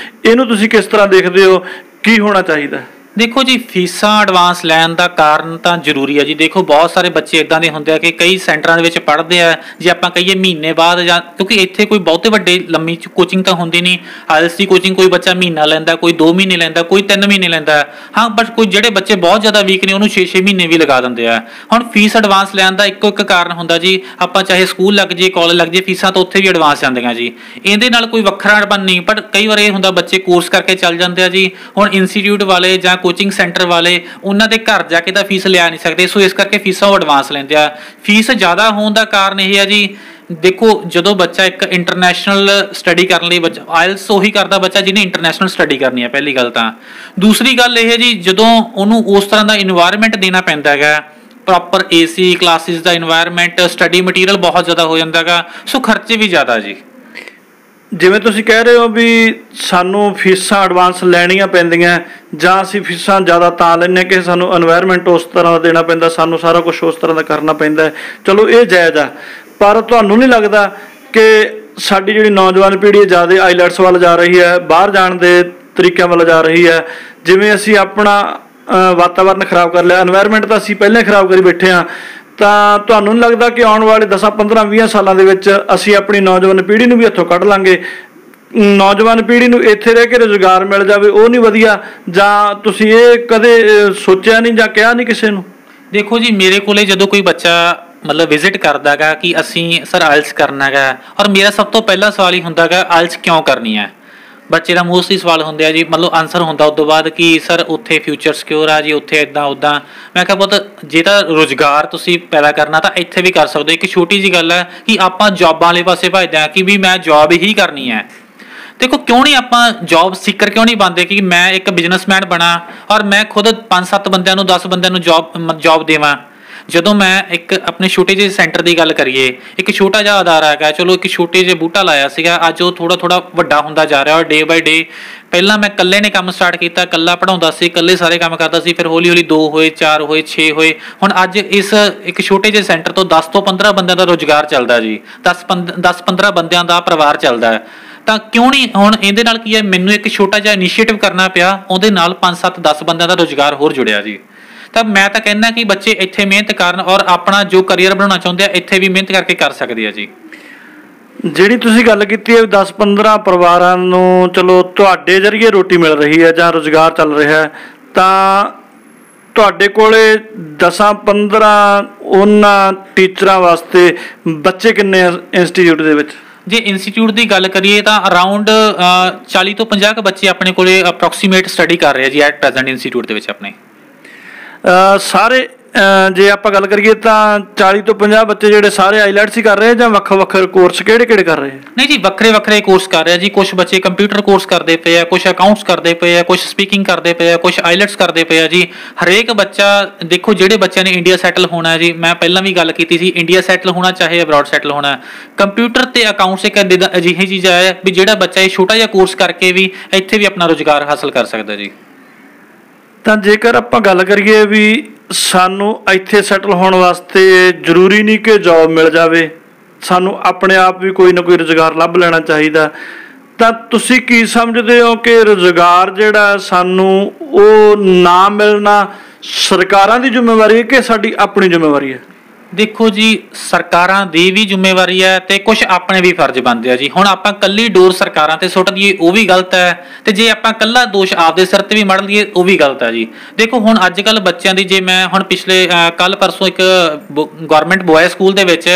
ਇਹਨੂੰ ਤੁਸੀਂ ਕਿਸ ਤਰ੍ਹਾਂ ਦੇਖਦੇ ਹੋ? ਕੀ ਹੋਣਾ ਚਾਹੀਦਾ? ਦੇਖੋ ਜੀ, ਫੀਸਾਂ ਐਡਵਾਂਸ ਲੈਣ ਦਾ ਕਾਰਨ ਤਾਂ ਜ਼ਰੂਰੀ ਹੈ ਜੀ। ਦੇਖੋ ਬਹੁਤ ਸਾਰੇ ਬੱਚੇ ਇਦਾਂ ਦੇ ਹੁੰਦੇ ਆ ਕਿ ਕਈ ਸੈਂਟਰਾਂ ਦੇ ਵਿੱਚ ਪੜ੍ਹਦੇ ਆ, ਜੇ ਆਪਾਂ ਕਹੀਏ ਮਹੀਨੇ ਬਾਅਦ, ਜਾਂ ਕਿਉਂਕਿ ਇੱਥੇ ਕੋਈ ਬਹੁਤੇ ਵੱਡੇ ਲੰਮੀ ਕੋਚਿੰਗ ਤਾਂ ਹੁੰਦੀ ਨਹੀਂ। ਆਇਲਸ ਦੀ ਕੋਚਿੰਗ ਕੋਈ ਬੱਚਾ ਮਹੀਨਾ ਲੈਂਦਾ, ਕੋਈ 2 ਮਹੀਨੇ ਲੈਂਦਾ, ਕੋਈ 3 ਮਹੀਨੇ ਲੈਂਦਾ। ਹਾਂ, ਬਟ ਕੋਈ ਜਿਹੜੇ ਬੱਚੇ ਬਹੁਤ ਜ਼ਿਆਦਾ ਵੀਕ ਨੇ ਉਹਨੂੰ 6-6 ਮਹੀਨੇ ਵੀ ਲਗਾ ਦਿੰਦੇ ਆ। ਹੁਣ ਫੀਸ ਐਡਵਾਂਸ ਲੈਣ ਦਾ ਇੱਕੋ ਇੱਕ ਕਾਰਨ ਹੁੰਦਾ ਜੀ, ਆਪਾਂ ਚਾਹੇ ਸਕੂਲ ਲੱਗ ਜੇ, ਕਾਲਜ ਲੱਗ ਜੇ, ਫੀਸਾਂ ਤਾਂ ਉੱਥੇ ਵੀ ਐਡਵਾਂਸ ਜਾਂਦੀਆਂ ਜੀ। ਇਹਦੇ ਨਾਲ ਕੋਈ ਵੱਖਰਾ ਅੜਬਨ ਨਹੀਂ, ਪਰ ਕਈ ਵਾਰ ਇਹ ਹੁੰਦਾ ਬੱਚੇ ਕੋਰਸ ਕਰਕੇ ਚੱਲ ਜਾਂਦੇ ਆ ਜੀ। ਹੁਣ ਇੰਸਟੀਚਿਊਟ ਵਾਲੇ ਜਾਂ ਕੋਚਿੰਗ ਸੈਂਟਰ ਵਾਲੇ ਉਹਨਾਂ ਦੇ ਘਰ ਜਾ ਕੇ ਤਾਂ ਫੀਸ ਲਿਆ ਨਹੀਂ ਸਕਦੇ, ਸੋ ਇਸ ਕਰਕੇ ਫੀਸਾਂ ਉਹ ਐਡਵਾਂਸ ਲੈਂਦੇ ਆ। ਫੀਸ ਜ਼ਿਆਦਾ ਹੋਣ ਦਾ ਕਾਰਨ ਇਹ ਹੈ ਜੀ, ਦੇਖੋ ਜਦੋਂ ਬੱਚਾ ਇੱਕ ਇੰਟਰਨੈਸ਼ਨਲ ਸਟੱਡੀ ਕਰਨ ਲਈ, ਬੱਚਾ ਆਇਲਸ ਉਹੀ ਕਰਦਾ ਬੱਚਾ ਜਿਹਨੇ ਇੰਟਰਨੈਸ਼ਨਲ ਸਟੱਡੀ ਕਰਨੀ ਹੈ, ਪਹਿਲੀ ਗੱਲ ਤਾਂ। ਦੂਸਰੀ ਗੱਲ ਇਹ ਹੈ ਜੀ, ਜਦੋਂ ਉਹਨੂੰ ਉਸ ਤਰ੍ਹਾਂ ਦਾ ਇਨਵਾਇਰਮੈਂਟ ਦੇਣਾ ਪੈਂਦਾ ਹੈਗਾ, ਪ੍ਰੋਪਰ AC ਕਲਾਸਿਸ ਦਾ ਇਨਵਾਇਰਮੈਂਟ, ਸਟੱਡੀ ਮਟੀਰੀਅਲ ਬਹੁਤ ਜ਼ਿਆਦਾ ਹੋ ਜਾਂਦਾ ਹੈਗਾ, ਸੋ ਖਰਚੇ ਵੀ ਜ਼ਿਆਦਾ ਜੀ। ਜਿਵੇਂ ਤੁਸੀਂ ਕਹਿ ਰਹੇ ਹੋ ਵੀ ਸਾਨੂੰ ਫੀਸਾਂ ਐਡਵਾਂਸ ਲੈਣੀਆਂ ਪੈਂਦੀਆਂ, ਜਾਂ ਅਸੀਂ ਫੀਸਾਂ ਜ਼ਿਆਦਾ ਤਾਂ ਲੈਂਦੇ ਕਿ ਸਾਨੂੰ ਐਨਵਾਇਰਮੈਂਟ ਉਸ ਤਰ੍ਹਾਂ ਦਾ ਦੇਣਾ ਪੈਂਦਾ, ਸਾਨੂੰ ਸਾਰਾ ਕੁਛ ਉਸ ਤਰ੍ਹਾਂ ਦਾ ਕਰਨਾ ਪੈਂਦਾ। ਚਲੋ ਇਹ ਜਾਇਜ਼ ਆ, ਪਰ ਤੁਹਾਨੂੰ ਨਹੀਂ ਲੱਗਦਾ ਕਿ ਸਾਡੀ ਜਿਹੜੀ ਨੌਜਵਾਨ ਪੀੜ੍ਹੀ ਜ਼ਿਆਦਾ ਆਈਲੈਟਸ ਵੱਲ ਜਾ ਰਹੀ ਹੈ, ਬਾਹਰ ਜਾਣ ਦੇ ਤਰੀਕਿਆਂ ਵੱਲ ਜਾ ਰਹੀ ਹੈ? ਜਿਵੇਂ ਅਸੀਂ ਆਪਣਾ ਵਾਤਾਵਰਨ ਖਰਾਬ ਕਰ ਲਿਆ, ਐਨਵਾਇਰਮੈਂਟ ਤਾਂ ਅਸੀਂ ਪਹਿਲਾਂ ਹੀ ਖਰਾਬ ਕਰੀ ਬੈਠੇ ਹਾਂ, ਤਾਂ ਤੁਹਾਨੂੰ ਨਹੀਂ ਲੱਗਦਾ ਕਿ ਆਉਣ ਵਾਲੇ 10, 15, 20 ਸਾਲਾਂ ਦੇ ਵਿੱਚ ਅਸੀਂ ਆਪਣੀ ਨੌਜਵਾਨ ਪੀੜ੍ਹੀ ਨੂੰ ਵੀ ਇੱਥੋਂ ਕੱਢ ਲਾਂਗੇ? ਨੌਜਵਾਨ ਪੀੜ੍ਹੀ ਨੂੰ ਇੱਥੇ ਰਹਿ ਕੇ ਰੁਜ਼ਗਾਰ ਮਿਲ ਜਾਵੇ, ਉਹ ਨਹੀਂ ਵਧੀਆ? ਜਾਂ ਤੁਸੀਂ ਇਹ ਕਦੇ ਸੋਚਿਆ ਨਹੀਂ ਜਾਂ ਕਿਹਾ ਨਹੀਂ ਕਿਸੇ ਨੂੰ? ਦੇਖੋ ਜੀ, ਮੇਰੇ ਕੋਲੇ ਜਦੋਂ ਕੋਈ ਬੱਚਾ ਮਤਲਬ ਵਿਜ਼ਿਟ ਕਰਦਾ ਗਾ ਕਿ ਅਸੀਂ ਸਰ ਆਇਲਸ ਕਰਨਾ ਗਾ, ਔਰ ਮੇਰਾ ਸਭ ਤੋਂ ਪਹਿਲਾ ਸਵਾਲ ਹੀ ਹੁੰਦਾ ਗਾ ਆਇਲਸ ਕਿਉਂ ਕਰਨੀ ਹੈ। ਬੱਚੇ ਦਾ ਮੋਸਟਲੀ ਸਵਾਲ ਹੁੰਦੇ ਆ ਜੀ, ਮਤਲਬ ਆਨਸਰ ਹੁੰਦਾ ਉਸ ਤੋਂ ਬਾਅਦ ਕਿ ਸਰ ਉੱਥੇ ਫਿਊਚਰ ਸਿਕਿਉਰ ਆ ਜੀ, ਉੱਥੇ ਇੱਦਾਂ ਉੱਦਾਂ। ਮੈਂ ਕਿਹਾ ਪੁੱਤ, ਜੇ ਤਾਂ ਰੁਜ਼ਗਾਰ ਤੁਸੀਂ ਪੈਦਾ ਕਰਨਾ ਤਾਂ ਇੱਥੇ ਵੀ ਕਰ ਸਕਦੇ ਹੋ। ਇੱਕ ਛੋਟੀ ਜਿਹੀ ਗੱਲ ਹੈ ਕਿ ਆਪਾਂ ਜੌਬਾਂ ਵਾਲੇ ਪਾਸੇ ਭੱਜਦੇ ਹਾਂ ਕਿ ਵੀ ਮੈਂ ਜੌਬ ਹੀ ਕਰਨੀ ਹੈ। ਦੇਖੋ, ਕਿਉਂ ਨਹੀਂ ਆਪਾਂ ਜੌਬ ਸੀਕਰ ਕਿਉਂ ਨਹੀਂ ਬਣਦੇ ਕਿ ਮੈਂ ਇੱਕ ਬਿਜ਼ਨਸਮੈਨ ਬਣਾ ਔਰ ਮੈਂ ਖੁਦ 5-7 ਬੰਦਿਆਂ ਨੂੰ, 10 ਬੰਦਿਆਂ ਨੂੰ ਜੌਬ ਦੇਵਾਂ। ਜਦੋਂ ਮੈਂ ਇੱਕ ਆਪਣੇ ਛੋਟੇ ਜਿਹੇ ਸੈਂਟਰ ਦੀ ਗੱਲ ਕਰੀਏ, ਇੱਕ ਛੋਟਾ ਜਿਹਾ ਅਦਾਰਾ ਹੈਗਾ, ਚਲੋ ਇੱਕ ਛੋਟੇ ਜਿਹੇ ਬੂਟਾ ਲਾਇਆ ਸੀਗਾ, ਅੱਜ ਉਹ ਥੋੜਾ ਵੱਡਾ ਹੁੰਦਾ ਜਾ ਰਿਹਾ ਔਰ ਡੇ ਬਾਈ ਡੇ। ਪਹਿਲਾਂ ਮੈਂ ਇਕੱਲੇ ਨੇ ਕੰਮ ਸਟਾਰਟ ਕੀਤਾ, ਇਕੱਲਾ ਪੜ੍ਹਾਉਂਦਾ ਸੀ, ਇਕੱਲੇ ਸਾਰੇ ਕੰਮ ਕਰਦਾ ਸੀ, ਫਿਰ ਹੌਲੀ ਹੌਲੀ 2 ਹੋਏ, 4 ਹੋਏ, 6 ਹੋਏ। ਹੁਣ ਅੱਜ ਇਸ ਇੱਕ ਛੋਟੇ ਜਿਹੇ ਸੈਂਟਰ ਤੋਂ 10 ਤੋਂ 15 ਬੰਦਿਆਂ ਦਾ ਰੁਜ਼ਗਾਰ ਚੱਲਦਾ ਜੀ, 10-15 ਬੰਦਿਆਂ ਦਾ ਪਰਿਵਾਰ ਚੱਲਦਾ ਹੈ। ਤਾਂ ਕਿਉਂ ਨਹੀਂ ਹੁਣ ਇਹਦੇ ਨਾਲ ਕੀ ਹੈ, ਮੈਨੂੰ ਇੱਕ ਛੋਟਾ ਜਿਹਾ ਇਨੀਸ਼ੀਏਟਿਵ ਕਰਨਾ ਪਿਆ, ਉਹਦੇ ਨਾਲ 5-7-10 ਬੰਦਿਆਂ ਦਾ ਰੁਜ਼ਗਾਰ ਹੋਰ ਜੁੜਿਆ ਜੀ। ਤਾਂ ਮੈਂ ਤਾਂ ਕਹਿੰਦਾ ਕਿ ਬੱਚੇ ਇੱਥੇ ਮਿਹਨਤ ਕਰਨ ਔਰ ਆਪਣਾ ਜੋ ਕਰੀਅਰ ਬਣਾਉਣਾ ਚਾਹੁੰਦੇ ਆ ਇੱਥੇ ਵੀ ਮਿਹਨਤ ਕਰਕੇ ਕਰ ਸਕਦੇ ਆ ਜੀ। ਜਿਹੜੀ ਤੁਸੀਂ ਗੱਲ ਕੀਤੀ ਹੈ 10-15 ਪਰਿਵਾਰਾਂ ਨੂੰ ਚਲੋ ਤੁਹਾਡੇ ਜ਼ਰੀਏ ਰੋਟੀ ਮਿਲ ਰਹੀ ਹੈ ਜਾਂ ਰੁਜ਼ਗਾਰ ਚੱਲ ਰਿਹਾ ਹੈ, ਤਾਂ ਤੁਹਾਡੇ ਕੋਲੇ 10-15 ਉਹਨਾਂ ਟੀਚਰਾਂ ਵਾਸਤੇ ਬੱਚੇ ਕਿੰਨੇ ਇੰਸਟੀਚਿਊਟ ਦੇ ਵਿੱਚ? ਜੇ ਇੰਸਟੀਚਿਊਟ ਦੀ ਗੱਲ ਕਰੀਏ ਤਾਂ ਅਰਾਊਂਡ 40 ਤੋਂ 50 ਬੱਚੇ ਆਪਣੇ ਕੋਲੇ ਅਪਰੋਕਸੀਮੇਟ ਸਟੱਡੀ ਕਰ ਰਹੇ ਆ ਜੀ ਐਟ ਪ੍ਰੈਜ਼ੈਂਟ ਇੰਸਟੀਚਿਊਟ ਦੇ ਵਿੱਚ ਆਪਣੇ। ਸਾਰੇ ਜੇ ਆਪਾਂ ਗੱਲ ਕਰੀਏ ਤਾਂ 40 ਤੋਂ 50 ਬੱਚੇ ਜਿਹੜੇ ਸਾਰੇ ਆਈਲੈਟਸ ਹੀ ਕਰ ਰਹੇ ਜਾਂ ਵੱਖ-ਵੱਖ ਕੋਰਸ ਕਿਹੜੇ ਕਰ ਰਹੇ? ਨਹੀਂ ਜੀ, ਵੱਖਰੇ ਕੋਰਸ ਕਰ ਰਹੇ ਆ ਜੀ। ਕੁਝ ਬੱਚੇ ਕੰਪਿਊਟਰ ਕੋਰਸ ਕਰਦੇ ਪਏ ਆ, ਕੁਝ ਅਕਾਊਂਟਸ ਕਰਦੇ ਪਏ ਆ, ਕੁਝ ਸਪੀਕਿੰਗ ਕਰਦੇ ਪਏ ਆ, ਕੁਝ ਆਈਲੈਟਸ ਕਰਦੇ ਪਏ ਆ ਜੀ। ਹਰੇਕ ਬੱਚਾ, ਦੇਖੋ ਜਿਹੜੇ ਬੱਚਿਆਂ ਨੇ ਇੰਡੀਆ ਸੈਟਲ ਹੋਣਾ ਜੀ, ਮੈਂ ਪਹਿਲਾਂ ਵੀ ਗੱਲ ਕੀਤੀ ਸੀ, ਇੰਡੀਆ ਸੈਟਲ ਹੋਣਾ ਚਾਹੇ ਅਬਰੋਡ ਸੈਟਲ ਹੋਣਾ, ਕੰਪਿਊਟਰ ਤੇ ਅਕਾਊਂਟਸ ਇੱਕ ਅਜਿਹੀ ਚੀਜ਼ ਹੈ ਵੀ ਜਿਹੜਾ ਬੱਚਾ ਇਹ ਛੋਟਾ ਜਿਹਾ ਕੋਰਸ ਕਰਕੇ ਵੀ ਇੱਥੇ ਵੀ ਆਪਣਾ ਰੁਜ਼ਗਾਰ ਹਾਸਲ ਕਰ ਸਕਦਾ ਜੀ। ਤਾਂ ਜੇਕਰ ਆਪਾਂ ਗੱਲ ਕਰੀਏ ਵੀ ਸਾਨੂੰ ਇੱਥੇ ਸੈਟਲ ਹੋਣ ਵਾਸਤੇ ਜ਼ਰੂਰੀ ਨਹੀਂ ਕਿ ਜੌਬ ਮਿਲ ਜਾਵੇ, ਸਾਨੂੰ ਆਪਣੇ ਆਪ ਵੀ ਕੋਈ ਨਾ ਕੋਈ ਰੁਜ਼ਗਾਰ ਲੱਭ ਲੈਣਾ ਚਾਹੀਦਾ, ਤਾਂ ਤੁਸੀਂ ਕੀ ਸਮਝਦੇ ਹੋ ਕਿ ਰੁਜ਼ਗਾਰ ਜਿਹੜਾ ਸਾਨੂੰ ਉਹ ਨਾ ਮਿਲਣਾ ਸਰਕਾਰਾਂ ਦੀ ਜ਼ਿੰਮੇਵਾਰੀ ਹੈ ਕਿ ਸਾਡੀ ਆਪਣੀ ਜ਼ਿੰਮੇਵਾਰੀ ਹੈ? ਦੇਖੋ ਜੀ, ਸਰਕਾਰਾਂ ਦੀ ਵੀ ਜ਼ਿੰਮੇਵਾਰੀ ਹੈ ਤੇ ਕੁਝ ਆਪਣੇ ਵੀ ਫਰਜ਼ ਬਣਦੇ ਆ ਜੀ। ਹੁਣ ਆਪਾਂ ਕੱਲੀ ਡੋਰ ਸਰਕਾਰਾਂ ਤੇ ਸੁੱਟ ਦਈਏ ਉਹ ਵੀ ਗਲਤ ਹੈ, ਤੇ ਜੇ ਆਪਾਂ ਕੱਲਾ ਦੋਸ਼ ਆਪਦੇ ਸਿਰ ਤੇ ਵੀ ਮੜ ਲਈਏ ਉਹ ਵੀ ਗਲਤ ਹੈ ਜੀ। ਦੇਖੋ ਹੁਣ ਅੱਜ ਕੱਲ ਬੱਚਿਆਂ ਦੀ, ਜੇ ਮੈਂ ਹੁਣ ਪਿਛਲੇ ਕੱਲ ਪਰਸੋਂ ਇੱਕ ਗਵਰਨਮੈਂਟ ਬॉयਜ਼ ਸਕੂਲ ਦੇ ਵਿੱਚ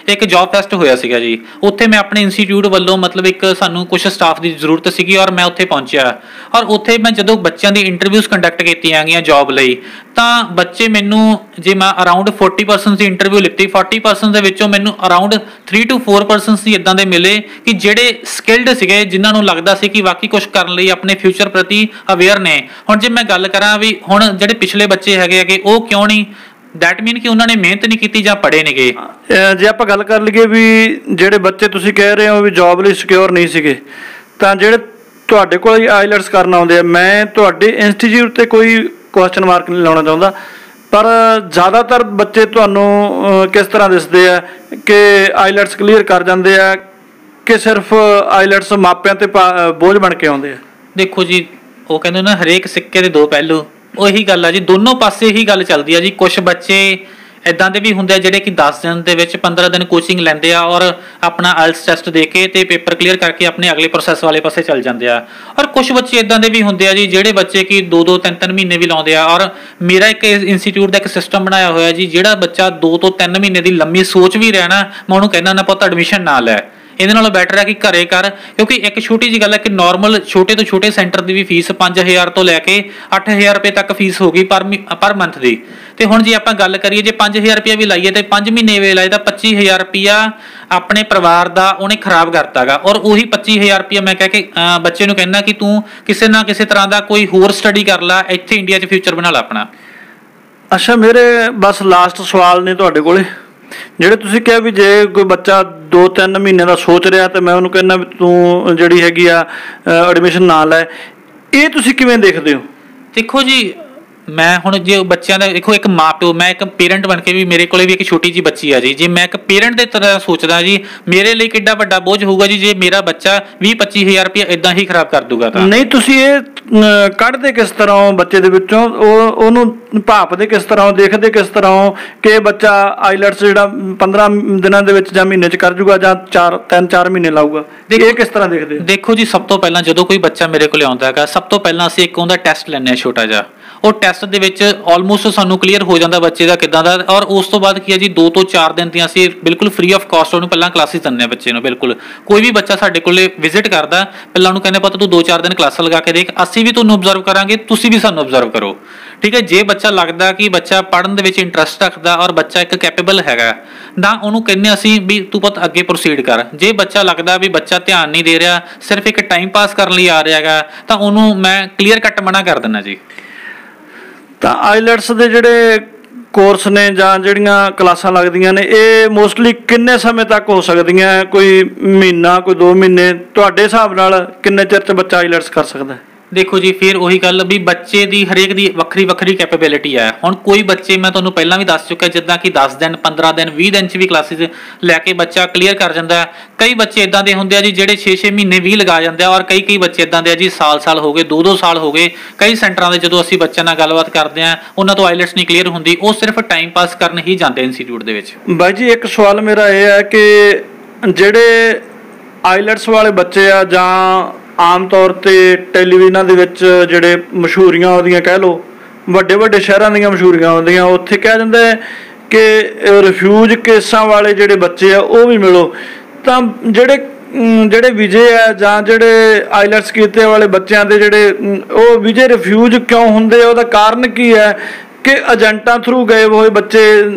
ਇੱਕ ਜੌਬ ਫੈਸਟ ਹੋਇਆ ਸੀਗਾ ਜੀ। ਉੱਥੇ ਮੈਂ ਆਪਣੇ ਇੰਸਟੀਚਿਊਟ ਵੱਲੋਂ ਮਤਲਬ ਇੱਕ ਸਾਨੂੰ ਕੁਝ ਸਟਾਫ ਦੀ ਜ਼ਰੂਰਤ ਸੀਗੀ ਔਰ ਮੈਂ ਉੱਥੇ ਪਹੁੰਚਿਆ, ਔਰ ਉੱਥੇ ਮੈਂ ਜਦੋਂ ਬੱਚਿਆਂ ਦੀ ਇੰਟਰਵਿਊਜ਼ ਕੰਡਕਟ ਕੀਤੀਆਂ ਗਈਆਂ ਜੌਬ ਲਈ, ਤਾਂ ਬੱਚੇ ਮੈਨੂੰ, ਜੇ ਮੈਂ ਅਰਾਊਂਡ 40% ਦੀ ਇੰਟਰਵਿਊ ਲਿੱਤੀ, 40% ਦੇ ਵਿੱਚੋਂ ਮੈਨੂੰ ਅਰਾਊਂਡ 3 to 4% ਹੀ ਇੱਦਾਂ ਦੇ ਮਿਲੇ ਕਿ ਜਿਹੜੇ ਸਕਿਲਡ ਸੀਗੇ, ਜਿਨ੍ਹਾਂ ਨੂੰ ਲੱਗਦਾ ਸੀ ਕਿ ਵਾਕਈ ਕੁਝ ਕਰਨ ਲਈ ਆਪਣੇ ਫਿਊਚਰ ਪ੍ਰਤੀ ਅਵੇਅਰ ਨੇ। ਹੁਣ ਜੇ ਮੈਂ ਗੱਲ ਕਰਾਂ ਵੀ ਹੁਣ ਜਿਹੜੇ ਪਿਛਲੇ ਬੱਚੇ ਹੈਗੇ ਉਹ ਕਿਉਂ ਨਹੀਂ, ਦੈਟ ਮੀਨ ਕਿ ਉਹਨਾਂ ਨੇ ਮਿਹਨਤ ਨਹੀਂ ਕੀਤੀ ਜਾਂ ਪੜ੍ਹੇ ਨਹੀਂਗੇ। ਜੇ ਆਪਾਂ ਗੱਲ ਕਰ ਲਈਏ ਵੀ ਜਿਹੜੇ ਬੱਚੇ ਤੁਸੀਂ ਕਹਿ ਰਹੇ ਹੋ ਵੀ ਜੌਬ ਲਈ ਸਿਕਿਉਰ ਨਹੀਂ ਸੀਗੇ, ਤਾਂ ਜਿਹੜੇ ਤੁਹਾਡੇ ਕੋਲ ਆਈਲੈਟਸ ਕਰਨ ਆਉਂਦੇ ਆ, ਮੈਂ ਤੁਹਾਡੇ ਇੰਸਟੀਚਿਊਟ ਤੇ ਕੋਈ ਕੁਐਸਚਨ ਮਾਰਕ ਨਹੀਂ ਲਾਉਣਾ ਚਾਹੁੰਦਾ, ਪਰ ਜ਼ਿਆਦਾਤਰ ਬੱਚੇ ਤੁਹਾਨੂੰ ਕਿਸ ਤਰ੍ਹਾਂ ਦਿਸਦੇ ਆ ਕਿ ਆਈਲੈਟਸ ਕਲੀਅਰ ਕਰ ਜਾਂਦੇ ਆ ਕਿ ਸਿਰਫ ਆਈਲੈਟਸ ਮਾਪਿਆਂ ਤੇ ਬੋਝ ਬਣ ਕੇ ਆਉਂਦੇ ਆ? ਦੇਖੋ ਜੀ, ਉਹ ਕਹਿੰਦੇ ਨਾ ਹਰੇਕ ਸਿੱਕੇ ਦੇ 2 ਪਹਿਲੂ, ਉਹੀ ਗੱਲ ਆ ਜੀ, ਦੋਨੋਂ ਪਾਸੇ ਹੀ ਗੱਲ ਚੱਲਦੀ ਆ ਜੀ। ਕੁਝ ਬੱਚੇ ਇਦਾਂ ਦੇ ਵੀ ਹੁੰਦੇ ਆ ਜਿਹੜੇ ਕਿ 10 ਦਿਨ ਦੇ ਵਿੱਚ 15 ਦਿਨ ਕੋਚਿੰਗ ਲੈਂਦੇ ਆ ਔਰ ਆਪਣਾ ਆਇਲਸ ਟੈਸਟ ਦੇ ਕੇ ਤੇ ਪੇਪਰ ਕਲੀਅਰ ਕਰਕੇ ਆਪਣੇ ਅਗਲੇ ਪ੍ਰੋਸੈਸ ਵਾਲੇ ਪਾਸੇ ਚੱਲ ਜਾਂਦੇ ਆ। ਔਰ ਕੁਝ ਬੱਚੇ ਇਦਾਂ ਦੇ ਵੀ ਹੁੰਦੇ ਆ ਜੀ ਜਿਹੜੇ ਬੱਚੇ ਕਿ 2-2 3-3 ਮਹੀਨੇ ਵੀ ਲਾਉਂਦੇ ਆ। ਔਰ ਮੇਰਾ ਇੱਕ ਇੰਸਟੀਚਿਊਟ ਦਾ ਇੱਕ ਸਿਸਟਮ ਬਣਾਇਆ ਹੋਇਆ ਜੀ, ਜਿਹੜਾ ਬੱਚਾ 2 ਤੋਂ 3 ਮਹੀਨੇ ਦੀ ਲੰਮੀ ਸੋਚ ਵੀ ਰਿਹਾ ਨਾ, ਮੈਂ ਉਹਨੂੰ ਕਹਿੰਦਾ ਨਾ ਪੁੱਤ ਐਡਮਿਸ਼ਨ ਨਾ ਲੈ, ਇਹਦੇ ਨਾਲੋਂ ਬੈਟਰ ਹੈ ਕਿ ਘਰੇ ਕਰ। ਕਿਉਂਕਿ ਇੱਕ ਛੋਟੀ ਜਿਹੀ ਗੱਲ ਹੈ ਕਿ ਨਾਰਮਲ ਛੋਟੇ ਤੋਂ ਛੋਟੇ ਸੈਂਟਰ ਦੀ ਵੀ ਫੀਸ 5000 ਤੋਂ ਲੈ ਕੇ 8000 ਰੁਪਏ ਤੱਕ ਫੀਸ ਹੋ ਗਈ ਪਰ ਮੰਥ ਦੀ। ਤੇ ਹੁਣ ਜੇ ਆਪਾਂ ਗੱਲ ਕਰੀਏ, ਜੇ 5000 ਰੁਪਇਆ ਵੀ ਲਾਈਏ ਤੇ 5 ਮਹੀਨੇ ਵੇ ਲਾਏ ਤਾਂ 25000 ਰੁਪਇਆ ਆਪਣੇ ਪਰਿਵਾਰ ਦਾ ਉਹਨੇ ਖਰਾਬ ਕਰਤਾਗਾ। ਔਰ ਉਹੀ 25000 ਰੁਪਇਆ ਮੈਂ ਕਹਿ ਕੇ ਬੱਚੇ ਨੂੰ ਕਹਿੰਦਾ ਕਿ ਤੂੰ ਕਿਸੇ ਨਾ ਕਿਸੇ ਤਰ੍ਹਾਂ ਦਾ ਕੋਈ ਹੋਰ ਸਟੱਡੀ ਕਰ ਲੈ, ਇੱਥੇ ਇੰਡੀਆ 'ਚ ਫਿਊਚਰ ਬਣਾ ਲੈ ਆਪਣਾ। ਅੱਛਾ, ਮੇਰੇ ਬਸ ਲਾਸਟ ਸਵਾਲ ਨੇ ਤੁਹਾਡੇ ਕੋਲੇ। ਜਿਹੜੇ ਤੁਸੀਂ ਕਿਹਾ ਵੀ ਜੇ ਕੋਈ ਬੱਚਾ 2-3 ਮਹੀਨੇ ਦਾ ਸੋਚ ਰਿਹਾ ਤੇ ਮੈਂ ਉਹਨੂੰ ਕਹਿੰਦਾ ਵੀ ਤੂੰ ਜਿਹੜੀ ਹੈਗੀ ਆ ਐਡਮਿਸ਼ਨ ਨਾ ਲੈ, ਇਹ ਤੁਸੀਂ ਕਿਵੇਂ ਦੇਖਦੇ ਹੋ? ਦੇਖੋ ਜੀ, ਮੈਂ ਹੁਣ ਜੇ ਬੱਚਿਆਂ ਦਾ ਦੇਖੋ, ਇੱਕ ਮਾਂ ਪਿਓ, ਮੈਂ ਇੱਕ ਪੇਰੈਂਟ ਬਣ ਕੇ ਵੀ ਮੇਰੇ ਕੋਲੇ ਵੀ ਇੱਕ ਛੋਟੀ ਜੀ ਬੱਚੀ ਆ ਜੀ। ਜੇ ਮੈਂ ਇੱਕ ਪੇਰੈਂਟ ਦੇ ਤਰ੍ਹਾਂ ਸੋਚਦਾ ਜੀ, ਮੇਰੇ ਲਈ ਕਿੱਡਾ ਵੱਡਾ ਬੋਝ ਹੋਊਗਾ ਜੀ ਜੇ ਮੇਰਾ ਬੱਚਾ 20-25000 ਰੁਪਇਆ ਇਦਾਂ ਹੀ ਖਰਾਬ ਕਰ ਦੂਗਾ। ਤਾਂ ਨਹੀਂ, ਤੁਸੀਂ ਇਹ ਕੱਢਦੇ ਕਿਸ ਤਰ੍ਹਾਂ ਬੱਚੇ ਦੇ ਵਿੱਚੋਂ, ਉਹਨੂੰ ਭਾਪਦੇ ਕਿਸ ਤਰ੍ਹਾਂ, ਦੇਖਦੇ ਕਿਸ ਤਰ੍ਹਾਂ ਕਿ ਇਹ ਬੱਚਾ ਆਈਲੈਟਸ ਜਿਹੜਾ 15 ਦਿਨਾਂ ਦੇ ਵਿੱਚ ਜਾਂ ਮਹੀਨੇ 'ਚ ਕਰ ਜੂਗਾ ਜਾਂ 3-4 ਮਹੀਨੇ ਲਾਊਗਾ, ਇਹ ਕਿਸ ਤਰ੍ਹਾਂ ਦੇਖਦੇ? ਦੇਖੋ ਜੀ, ਸਭ ਤੋਂ ਪਹਿਲਾਂ ਜਦੋਂ ਕੋਈ ਬੱਚਾ ਮੇਰੇ ਕੋਲ ਆਉਂਦਾ ਹੈਗਾ, ਸਭ ਤੋਂ ਪਹਿਲਾਂ ਅਸੀਂ ਇੱਕ ਉਹਦਾ ਟੈਸਟ ਲੈਂਦੇ ਹਾਂ ਛੋਟਾ ਜਿਹਾ। ਉਹ ਟੈਸਟ ਦੇ ਵਿੱਚ ਆਲਮੋਸਟ ਸਾਨੂੰ ਕਲੀਅਰ ਹੋ ਜਾਂਦਾ ਬੱਚੇ ਦਾ ਕਿੱਦਾਂ ਦਾ। ਔਰ ਉਸ ਤੋਂ ਬਾਅਦ ਕੀ ਹੈ ਜੀ, 2 ਤੋਂ 4 ਦਿਨ ਦੀਆਂ ਅਸੀਂ ਬਿਲਕੁਲ ਫ੍ਰੀ ਆਫ ਕਾਸਟ ਉਹਨੂੰ ਪਹਿਲਾਂ ਕਲਾਸਿਸ ਦਿੰਦੇ ਹਾਂ ਬੱਚੇ ਨੂੰ। ਬਿਲਕੁਲ ਕੋਈ ਵੀ ਬੱਚਾ ਸਾਡੇ ਕੋਲੇ ਵਿਜ਼ਿਟ ਕਰਦਾ, ਪਹਿਲਾਂ ਉਹਨੂੰ ਕਹਿੰਦੇ ਪੁੱਤ ਤੂੰ 2-4 ਦਿਨ ਕਲਾਸਾਂ ਲਗਾ ਕੇ ਦੇਖ, ਅਸੀਂ ਵੀ ਤੁਹਾਨੂੰ ਓਬਜ਼ਰਵ ਕਰਾਂਗੇ, ਤੁਸੀਂ ਵੀ ਸਾਨੂੰ ਓਬਜ਼ਰਵ ਕਰੋ, ਠੀਕ ਹੈ। ਜੇ ਬੱਚਾ ਲੱਗਦਾ ਕਿ ਬੱਚਾ ਪੜ੍ਹਨ ਦੇ ਵਿੱਚ ਇੰਟਰਸਟ ਰੱਖਦਾ ਔਰ ਬੱਚਾ ਇੱਕ ਕੈਪੇਬਲ ਹੈਗਾ, ਨਾ ਉਹਨੂੰ ਕਹਿੰਦੇ ਅਸੀਂ ਵੀ ਤੂੰ ਪੁੱਤ ਅੱਗੇ ਪ੍ਰੋਸੀਡ ਕਰ। ਜੇ ਬੱਚਾ ਲੱਗਦਾ ਵੀ ਬੱਚਾ ਧਿਆਨ ਨਹੀਂ ਦੇ ਰਿਹਾ, ਸਿਰਫ ਇੱਕ ਟਾਈਮ ਪਾਸ ਕਰਨ ਲਈ ਆ ਰਿਹਾ ਹੈਗਾ, ਤਾਂ ਉਹਨੂੰ ਮੈਂ ਕਲੀਅਰ ਕੱਟ ਮਨਾ ਕਰ ਦਿੰਦਾ ਜੀ। ਤਾਂ ਆਈਲੈਟਸ ਦੇ ਜਿਹੜੇ ਕੋਰਸ ਨੇ ਜਾਂ ਜਿਹੜੀਆਂ ਕਲਾਸਾਂ ਲੱਗਦੀਆਂ ਨੇ, ਇਹ ਮੋਸਟਲੀ ਕਿੰਨੇ ਸਮੇਂ ਤੱਕ ਹੋ ਸਕਦੀਆਂ? ਕੋਈ ਮਹੀਨਾ, ਕੋਈ 2 ਮਹੀਨੇ? ਤੁਹਾਡੇ ਹਿਸਾਬ ਨਾਲ ਕਿੰਨੇ ਚਿਰ 'ਚ ਬੱਚਾ ਆਈਲੈਟਸ ਕਰ ਸਕਦਾ? ਦੇਖੋ ਜੀ, ਫਿਰ ਉਹੀ ਗੱਲ ਵੀ ਬੱਚੇ ਦੀ ਹਰੇਕ ਦੀ ਵੱਖਰੀ ਵੱਖਰੀ ਕੈਪੇਬਿਲਿਟੀ ਹੈ। ਹੁਣ ਕੋਈ ਬੱਚੇ, ਮੈਂ ਤੁਹਾਨੂੰ ਪਹਿਲਾਂ ਵੀ ਦੱਸ ਚੁੱਕਾ, ਜਿੱਦਾਂ ਕਿ 10 ਦਿਨ 15 ਦਿਨ 20 ਦਿਨ 'ਚ ਵੀ ਕਲਾਸਿਸ ਲੈ ਕੇ ਬੱਚਾ ਕਲੀਅਰ ਕਰ ਜਾਂਦਾ ਹੈ। ਕਈ ਬੱਚੇ ਇਦਾਂ ਦੇ ਹੁੰਦੇ ਆ ਜੀ ਜਿਹੜੇ 6-6 ਮਹੀਨੇ ਵੀ ਲਗਾ ਜਾਂਦੇ ਆ। ਔਰ ਕਈ ਬੱਚੇ ਇਦਾਂ ਦੇ ਆ ਜੀ ਸਾਲ ਹੋ ਗਏ, 2-2 ਸਾਲ ਹੋ ਗਏ। ਕਈ ਸੈਂਟਰਾਂ ਦੇ ਜਦੋਂ ਅਸੀਂ ਬੱਚਿਆਂ ਨਾਲ ਗੱਲਬਾਤ ਕਰਦੇ ਆ, ਉਹਨਾਂ ਤੋਂ ਆਈਲੈਟਸ ਨਹੀਂ ਕਲੀਅਰ ਹੁੰਦੀ, ਉਹ ਸਿਰਫ ਟਾਈਮ ਪਾਸ ਕਰਨ ਹੀ ਜਾਂਦੇ ਇੰਸਟੀਚਿਊਟ ਦੇ ਵਿੱਚ। ਬਾਈ ਜੀ, ਇੱਕ ਸਵਾਲ ਮੇਰਾ ਇਹ ਹੈ ਕਿ ਜਿਹੜੇ ਆਈਲੈਟਸ ਵਾਲੇ ਬੱਚੇ ਆ ਜਾਂ ਆਮ ਤੌਰ 'ਤੇ ਟੈਲੀਵਿਜ਼ਨਾਂ ਦੇ ਵਿੱਚ ਜਿਹੜੇ ਮਸ਼ਹੂਰੀਆਂ ਉਹਦੀਆਂ ਕਹਿ ਲਓ, ਵੱਡੇ ਸ਼ਹਿਰਾਂ ਦੀਆਂ ਮਸ਼ਹੂਰੀਆਂ ਹੁੰਦੀਆਂ, ਉੱਥੇ ਕਿਹਾ ਜਾਂਦਾ ਹੈ ਕਿ ਰਿਫਿਊਜ ਕੇਸਾਂ ਵਾਲੇ ਜਿਹੜੇ ਬੱਚੇ ਆ ਉਹ ਵੀ ਮਿਲੋ। ਤਾਂ ਜਿਹੜੇ ਵਿਜੇ ਆ ਜਾਂ ਜਿਹੜੇ ਆਈਲੈਟਸ ਕੀਤੇ ਵਾਲੇ ਬੱਚਿਆਂ ਦੇ ਜਿਹੜੇ ਉਹ ਵਿਜੇ ਰਿਫਿਊਜ ਕਿਉਂ ਹੁੰਦੇ, ਉਹਦਾ ਕਾਰਨ ਕੀ ਹੈ? ਕਿ ਏਜੰਟਾਂ ਥਰੂ ਗਏ ਹੋਏ ਬੱਚੇ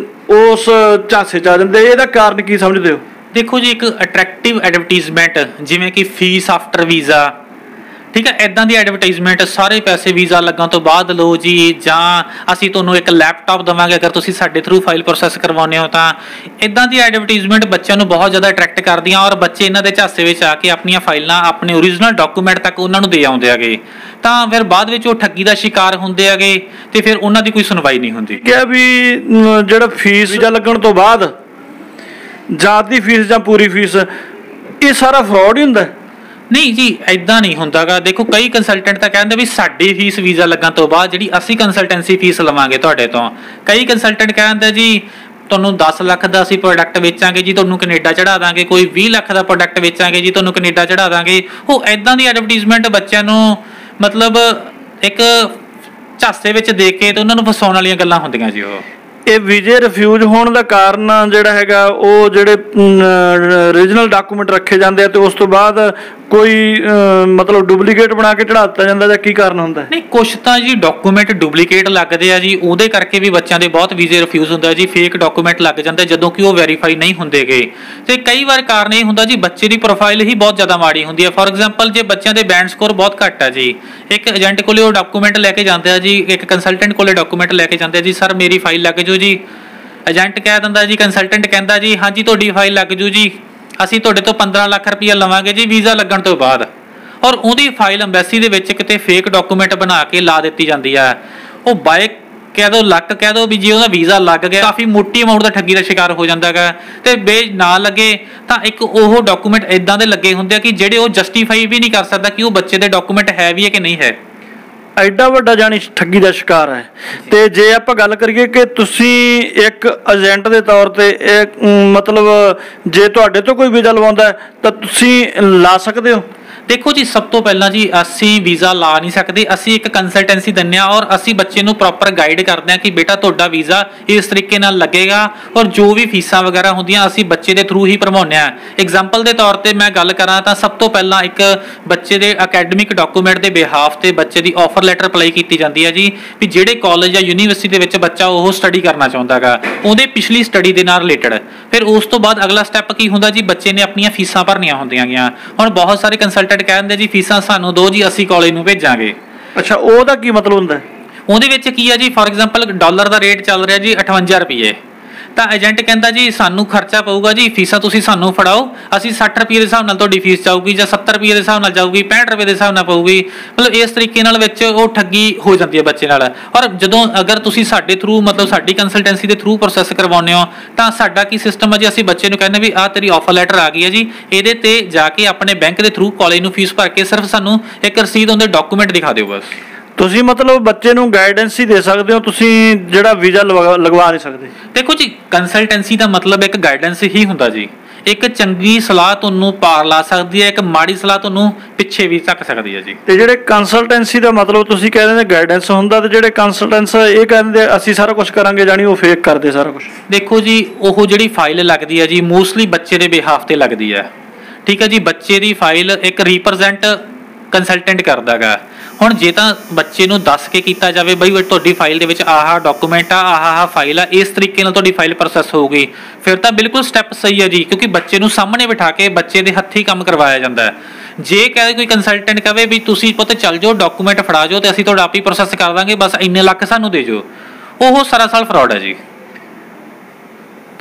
ਉਸ ਝਾਂਸੇ 'ਚ ਆ ਜਾਂਦੇ, ਇਹਦਾ ਕਾਰਨ ਕੀ ਸਮਝਦੇ ਹੋ? ਦੇਖੋ ਜੀ, ਇੱਕ ਅਟਰੈਕਟਿਵ ਐਡਵਰਟੀਜ਼ਮੈਂਟ, ਜਿਵੇਂ ਕਿ ਫੀਸ ਆਫਟਰ ਵੀਜ਼ਾ, ਠੀਕ ਹੈ, ਇਦਾਂ ਦੀ ਐਡਵਰਟਾਈਜ਼ਮੈਂਟ, ਸਾਰੇ ਪੈਸੇ ਵੀਜ਼ਾ ਲੱਗਣ ਤੋਂ ਬਾਅਦ ਲਓ ਜੀ, ਜਾਂ ਅਸੀਂ ਤੁਹਾਨੂੰ ਇੱਕ ਲੈਪਟਾਪ ਦੇਵਾਂਗੇ ਅਗਰ ਤੁਸੀਂ ਸਾਡੇ ਥਰੂ ਫਾਈਲ ਪ੍ਰੋਸੈਸ ਕਰਵਾਉਂਦੇ ਹੋ। ਤਾਂ ਇਦਾਂ ਦੀ ਐਡਵਰਟਾਈਜ਼ਮੈਂਟ ਬੱਚਿਆਂ ਨੂੰ ਬਹੁਤ ਜ਼ਿਆਦਾ ਅਟਰੈਕਟ ਕਰਦੀਆਂ ਔਰ ਬੱਚੇ ਇਹਨਾਂ ਦੇ ਝਾਂਸੇ ਵਿੱਚ ਆ ਕੇ ਆਪਣੀਆਂ ਫਾਈਲਾਂ, ਆਪਣੇ ਓਰੀਜਨਲ ਡਾਕੂਮੈਂਟ ਤੱਕ ਉਹਨਾਂ ਨੂੰ ਦੇ ਆਉਂਦੇ ਹੈਗੇ। ਤਾਂ ਫਿਰ ਬਾਅਦ ਵਿੱਚ ਉਹ ਠੱਗੀ ਦਾ ਸ਼ਿਕਾਰ ਹੁੰਦੇ ਹੈਗੇ ਤੇ ਫਿਰ ਉਹਨਾਂ ਦੀ ਕੋਈ ਸੁਣਵਾਈ ਨਹੀਂ ਹੁੰਦੀ। ਕਿਹਾ ਵੀ ਜਿਹੜਾ ਫੀਸ ਵੀਜ਼ਾ ਲੱਗਣ ਤੋਂ ਬਾਅਦ ਜਾਂ ਦੀ ਫੀਸ ਜਾਂ ਪੂਰੀ ਫੀਸ, ਇਹ ਸਾਰਾ ਫਰਾਡ ਹੀ ਹੁੰਦਾ? ਨਹੀਂ ਜੀ, ਇਦਾਂ ਨਹੀਂ ਹੁੰਦਾਗਾ। ਦੇਖੋ, ਕਈ ਕੰਸਲਟੈਂਟ ਤਾਂ ਕਹਿੰਦੇ ਵੀ ਸਾਡੀ ਫੀਸ ਵੀਜ਼ਾ ਲੱਗਣ ਤੋਂ ਬਾਅਦ ਜਿਹੜੀ ਅਸੀਂ ਕੰਸਲਟੈਂਸੀ ਫੀਸ ਲਵਾਂਗੇ ਤੁਹਾਡੇ ਤੋਂ। ਕਈ ਕੰਸਲਟੈਂਟ ਕਹਿੰਦੇ ਜੀ ਤੁਹਾਨੂੰ 10 ਲੱਖ ਦਾ ਅਸੀਂ ਪ੍ਰੋਡਕਟ ਵੇਚਾਂਗੇ ਜੀ, ਤੁਹਾਨੂੰ ਕੈਨੇਡਾ ਚੜਾ ਦਾਂਗੇ। ਕੋਈ 20 ਲੱਖ ਦਾ ਪ੍ਰੋਡਕਟ ਵੇਚਾਂਗੇ ਜੀ, ਤੁਹਾਨੂੰ ਕੈਨੇਡਾ ਚੜਾ ਦਾਂਗੇ। ਉਹ ਇਦਾਂ ਦੀ ਐਡਵਰਟਾਈਜ਼ਮੈਂਟ ਬੱਚਿਆਂ ਨੂੰ ਮਤਲਬ ਇੱਕ ਝਾਂਸੇ ਵਿੱਚ ਦੇ ਕੇ ਤੇ ਉਹਨਾਂ ਨੂੰ ਫਸਾਉਣ ਵਾਲੀਆਂ ਗੱਲਾਂ ਹੁੰਦੀਆਂ ਜੀ। ਉਹ ਇਹ ਵੀਜ਼ੇ ਰਿਫਿਊਜ਼ ਹੋਣ ਦਾ ਕਾਰਨ ਜਿਹੜਾ ਹੈਗਾ, ਉਹ ਜਿਹੜੇ ਓਰੀਜਨਲ ਡਾਕੂਮੈਂਟ ਰੱਖੇ ਜਾਂਦੇ ਆ ਤੇ ਉਸ ਤੋਂ ਬਾਅਦ ਕੋਈ ਮਤਲਬ ਡੁਪਲੀਕੇਟ ਬਣਾ ਕੇ ਚੜਾ ਦਿੱਤਾ ਜਾਂਦਾ, ਜਾਂ ਕੀ ਕਾਰਨ ਹੁੰਦਾ? ਨਹੀਂ, ਕੁਛ ਤਾਂ ਜੀ ਡਾਕੂਮੈਂਟ ਡੁਪਲੀਕੇਟ ਲੱਗਦੇ ਆ ਜੀ, ਉਹਦੇ ਕਰਕੇ ਵੀ ਬੱਚਿਆਂ ਦੇ ਬਹੁਤ ਵੀਜ਼ੇ ਰਿਫਿਊਜ਼ ਹੁੰਦਾ ਜੀ। ਫੇਕ ਡਾਕੂਮੈਂਟ ਲੱਗ ਜਾਂਦੇ ਜਦੋਂ ਕਿ ਉਹ ਵੈਰੀਫਾਈ ਨਹੀਂ ਹੁੰਦੇਗੇ। ਤੇ ਕਈ ਵਾਰ ਕਾਰਨ ਇਹ ਹੁੰਦਾ ਜੀ ਬੱਚੇ ਦੀ ਪ੍ਰੋਫਾਈਲ ਹੀ ਬਹੁਤ ਜ਼ਿਆਦਾ ਮਾੜੀ ਹੁੰਦੀ ਹੈ। ਫੋਰ ਐਗਜ਼ਾਮਪਲ, ਜੇ ਬੱਚਿਆਂ ਦੇ ਬੈਂਡ ਸਕੋਰ ਬਹੁਤ ਘੱਟ ਆ ਜੀ, ਇੱਕ ਏਜੰਟ ਕੋਲੇ ਉਹ ਡਾਕੂਮੈਂਟ ਲੈ ਕੇ ਜਾਂਦੇ ਆ ਜੀ, ਇੱਕ ਕੰਸਲਟੈਂਟ ਕੋਲੇ ਡਾਕੂਮੈਂਟ ਲੈ ਕੇ ਜਾਂਦੇ ਆ ਜੀ, ਸਰ ਮੇਰੀ ਫਾਈਲ ਲੱਗ ਜੂ ਜੀ। ਏਜੰਟ ਕਹਿ ਦਿੰਦਾ ਜੀ, ਕੰਸਲਟੈਂਟ ਕਹਿੰਦਾ ਜੀ ਹਾਂਜੀ ਤੁਹਾਡੀ ਫਾਈਲ ਲੱਗ ਜੂ ਜੀ, ਅਸੀਂ ਤੁਹਾਡੇ ਤੋਂ 15 ਲੱਖ ਰੁਪਈਆ ਲਵਾਂਗੇ ਜੀ ਵੀਜ਼ਾ ਲੱਗਣ ਤੋਂ ਬਾਅਦ। ਔਰ ਉਹਦੀ ਫਾਈਲ ਅੰਬੈਸੀ ਦੇ ਵਿੱਚ ਕਿਤੇ ਫੇਕ ਡਾਕੂਮੈਂਟ ਬਣਾ ਕੇ ਲਾ ਦਿੱਤੀ ਜਾਂਦੀ ਹੈ। ਉਹ ਬਾਏ ਕਹਿ ਦੋ, ਲੱਕ ਕਹਿ ਦੋ ਵੀ ਜੇ ਉਹਦਾ ਵੀਜ਼ਾ ਲੱਗ ਗਿਆ, ਕਾਫੀ ਮੋਟੀ ਅਮਾਊਂਟ ਦਾ ਠੱਗੀ ਦਾ ਸ਼ਿਕਾਰ ਹੋ ਜਾਂਦਾ ਹੈਗਾ। ਤੇ ਨਾ ਲੱਗੇ ਤਾਂ ਇੱਕ ਉਹ ਡਾਕੂਮੈਂਟ ਇਦਾਂ ਦੇ ਲੱਗੇ ਹੁੰਦੇ ਆ ਕਿ ਜਿਹੜੇ ਉਹ ਜਸਟੀਫਾਈ ਵੀ ਨਹੀਂ ਕਰ ਸਕਦਾ ਕਿ ਉਹ ਬੱਚੇ ਦੇ ਡਾਕੂਮੈਂਟ ਹੈ ਵੀ ਹੈ ਕਿ ਨਹੀਂ ਹੈ। ਐਡਾ ਵੱਡਾ ਜਾਣੀ ਠੱਗੀ ਦਾ ਸ਼ਿਕਾਰ ਹੈ। ਤੇ ਜੇ ਆਪਾਂ ਗੱਲ ਕਰੀਏ ਕਿ ਤੁਸੀਂ ਇੱਕ ਏਜੰਟ ਦੇ ਤੌਰ ਤੇ ਇਹ ਮਤਲਬ ਜੇ ਤੁਹਾਡੇ ਤੋਂ ਕੋਈ ਵੀਜ਼ਾ ਲਵਾਉਂਦਾ ਹੈ ਤਾਂ ਤੁਸੀਂ ਲਾ ਸਕਦੇ ਹੋ? देखो जी, सब तो पहला जी असी वीज़ा ला नहीं सकते, असी एक कंसल्टेंसी दिंदे आ और असी बच्चे नूं प्रॉपर गाइड करते हैं कि बेटा तुहाडा वीज़ा इस तरीके नाल लगेगा और जो भी फीसां वगैरह होंदियां असी बच्चे दे थ्रू ही भरवाउने आ। एग्जाम्पल के तौर पर मैं गल करां तां सब तो पहला एक बच्चे दे अकैडमिक डॉकूमेंट के बिहाफ ते बच्चे दी ऑफर लैटर अप्लाई की जाती है जी, भी जिहड़े कॉलेज या यूनीवर्सिटी दे विच बच्चा ओह स्टडी करना चाहुंदा गा उहदे पिछली स्टडी दे नाल रिलेटेड। फिर उस तो बाद अगला स्टैप की हुंदा जी, बच्चे ने अपनियां फीसां भरनियां हुंदियां गीआं। हुण बहुत सारे कंसल्टेंट कहते जी फीसां सानू दो जी, असी कॉलेज नूं भेजांगे। अच्छा, ਉਹਦਾ ਕੀ ਮਤਲਬ ਹੁੰਦਾ ਹੈ? ਉਹਦੇ ਵਿੱਚ ਕੀ ਹੈ ਜੀ, for example dollar the rate ਚੱਲ ਰਿਹਾ ਜੀ 58 ਰੁਪਏ, ਤਾਂ ਏਜੰਟ ਕਹਿੰਦਾ ਜੀ ਸਾਨੂੰ ਖਰਚਾ ਪਊਗਾ ਜੀ, ਫੀਸਾਂ ਤੁਸੀਂ ਸਾਨੂੰ ਫੜਾਓ, ਅਸੀਂ 60 ਰੁਪਏ ਦੇ ਹਿਸਾਬ ਨਾਲ ਤੁਹਾਡੀ ਫੀਸ ਜਾਊਗੀ ਜਾਂ 70 ਰੁਪਏ ਦੇ ਹਿਸਾਬ ਨਾਲ ਜਾਊਗੀ, 65 ਰੁਪਏ ਦੇ ਹਿਸਾਬ ਨਾਲ ਪਊਗੀ। ਮਤਲਬ ਇਸ ਤਰੀਕੇ ਨਾਲ ਵਿੱਚ ਉਹ ਠੱਗੀ ਹੋ ਜਾਂਦੀ ਹੈ ਬੱਚੇ ਨਾਲ। ਔਰ ਜਦੋਂ ਅਗਰ ਤੁਸੀਂ ਸਾਡੇ ਥਰੂ ਮਤਲਬ ਸਾਡੀ ਕੰਸਲਟੈਂਸੀ ਦੇ ਥਰੂ ਪ੍ਰੋਸੈਸ ਕਰਵਾਉਂਦੇ ਹੋ ਤਾਂ ਸਾਡਾ ਕੀ ਸਿਸਟਮ ਹੈ ਜੀ, ਅਸੀਂ ਬੱਚੇ ਨੂੰ ਕਹਿੰਦੇ ਵੀ ਆਹ ਤੇਰੀ ਆਫਰ ਲੈਟਰ ਆ ਗਈ ਹੈ ਜੀ, ਇਹਦੇ ਤੇ ਜਾ ਕੇ ਆਪਣੇ ਬੈਂਕ ਦੇ ਥਰੂ ਕਾਲਜ ਨੂੰ ਫੀਸ ਭਰ ਕੇ ਸਿਰਫ ਸਾਨੂੰ ਇੱਕ ਰਸੀਦ ਉਹਦੇ ਡਾਕੂਮੈਂਟ ਦਿਖਾ ਦਿਓ ਬਸ। ਤੁਸੀਂ ਮਤਲਬ ਬੱਚੇ ਨੂੰ ਗਾਈਡੈਂਸ ਹੀ ਦੇ ਸਕਦੇ ਹੋ, ਤੁਸੀਂ ਜਿਹੜਾ ਵੀਜ਼ਾ ਲਗਵਾ ਨਹੀਂ ਸਕਦੇ? ਦੇਖੋ ਜੀ, ਕੰਸਲਟੈਂਸੀ ਦਾ ਮਤਲਬ ਇੱਕ ਗਾਈਡੈਂਸ ਹੀ ਹੁੰਦਾ ਜੀ। ਇੱਕ ਚੰਗੀ ਸਲਾਹ ਤੁਹਾਨੂੰ ਪਾਰ ਲਾ ਸਕਦੀ ਹੈ, ਇੱਕ ਮਾੜੀ ਸਲਾਹ ਤੁਹਾਨੂੰ ਪਿੱਛੇ ਵੀ ਧੱਕ ਸਕਦੀ ਹੈ ਜੀ। ਤੇ ਜਿਹੜੇ ਕੰਸਲਟੈਂਸੀ ਦਾ ਮਤਲਬ ਤੁਸੀਂ ਕਹਿ ਰਹੇ ਗਾਈਡੈਂਸ ਹੁੰਦਾ, ਤੇ ਜਿਹੜੇ ਕੰਸਲਟੈਂਸ ਇਹ ਕਹਿੰਦੇ ਅਸੀਂ ਸਾਰਾ ਕੁਝ ਕਰਾਂਗੇ, ਜਾਣੀ ਉਹ ਫੇਕ ਕਰਦੇ ਸਾਰਾ ਕੁਝ? ਦੇਖੋ ਜੀ, ਉਹ ਜਿਹੜੀ ਫਾਈਲ ਲੱਗਦੀ ਹੈ ਜੀ ਮੋਸਟਲੀ ਬੱਚੇ ਦੇ ਬਿਹਾਫ ਤੇ ਲੱਗਦੀ ਹੈ, ਠੀਕ ਹੈ ਜੀ। ਬੱਚੇ ਦੀ ਫਾਈਲ ਇੱਕ ਰਿਪਰੈਜ਼ੈਂਟ ਕੰਸਲਟੈਂਟ ਕਰਦਾ ਗਾ। ਹੁਣ ਜੇ ਤਾਂ ਬੱਚੇ ਨੂੰ ਦੱਸ ਕੇ ਕੀਤਾ ਜਾਵੇ ਬਈ ਤੁਹਾਡੀ ਫਾਈਲ ਦੇ ਵਿੱਚ ਆਹ ਡਾਕੂਮੈਂਟ ਆ, ਆਹ ਫਾਈਲ ਆ, ਇਸ ਤਰੀਕੇ ਨਾਲ ਤੁਹਾਡੀ ਫਾਈਲ ਪ੍ਰੋਸੈਸ ਹੋਊਗੀ, ਫਿਰ ਤਾਂ ਬਿਲਕੁਲ ਸਟੈਪ ਸਹੀ ਹੈ ਜੀ, ਕਿਉਂਕਿ ਬੱਚੇ ਨੂੰ ਸਾਹਮਣੇ ਬਿਠਾ ਕੇ ਬੱਚੇ ਦੇ ਹੱਥੀਂ ਕੰਮ ਕਰਵਾਇਆ ਜਾਂਦਾ ਹੈ। ਜੇ ਕਹੇ ਕੋਈ ਕੰਸਲਟੈਂਟ ਕਹੇ ਵੀ ਤੁਸੀਂ ਪੁੱਤ ਚੱਲ ਜਾਓ, ਡਾਕੂਮੈਂਟ ਫੜਾ ਜਾਓ ਤੇ ਅਸੀਂ ਤੁਹਾਡਾ ਆਪ ਹੀ ਪ੍ਰੋਸੈਸ ਕਰ ਦਾਂਗੇ, ਬਸ ਇੰਨੇ ਲੱਖ ਸਾਨੂੰ ਦੇ ਜਾਓ, ਉਹ ਸਰਾਸਰ ਫਰਾਡ ਹੈ ਜੀ।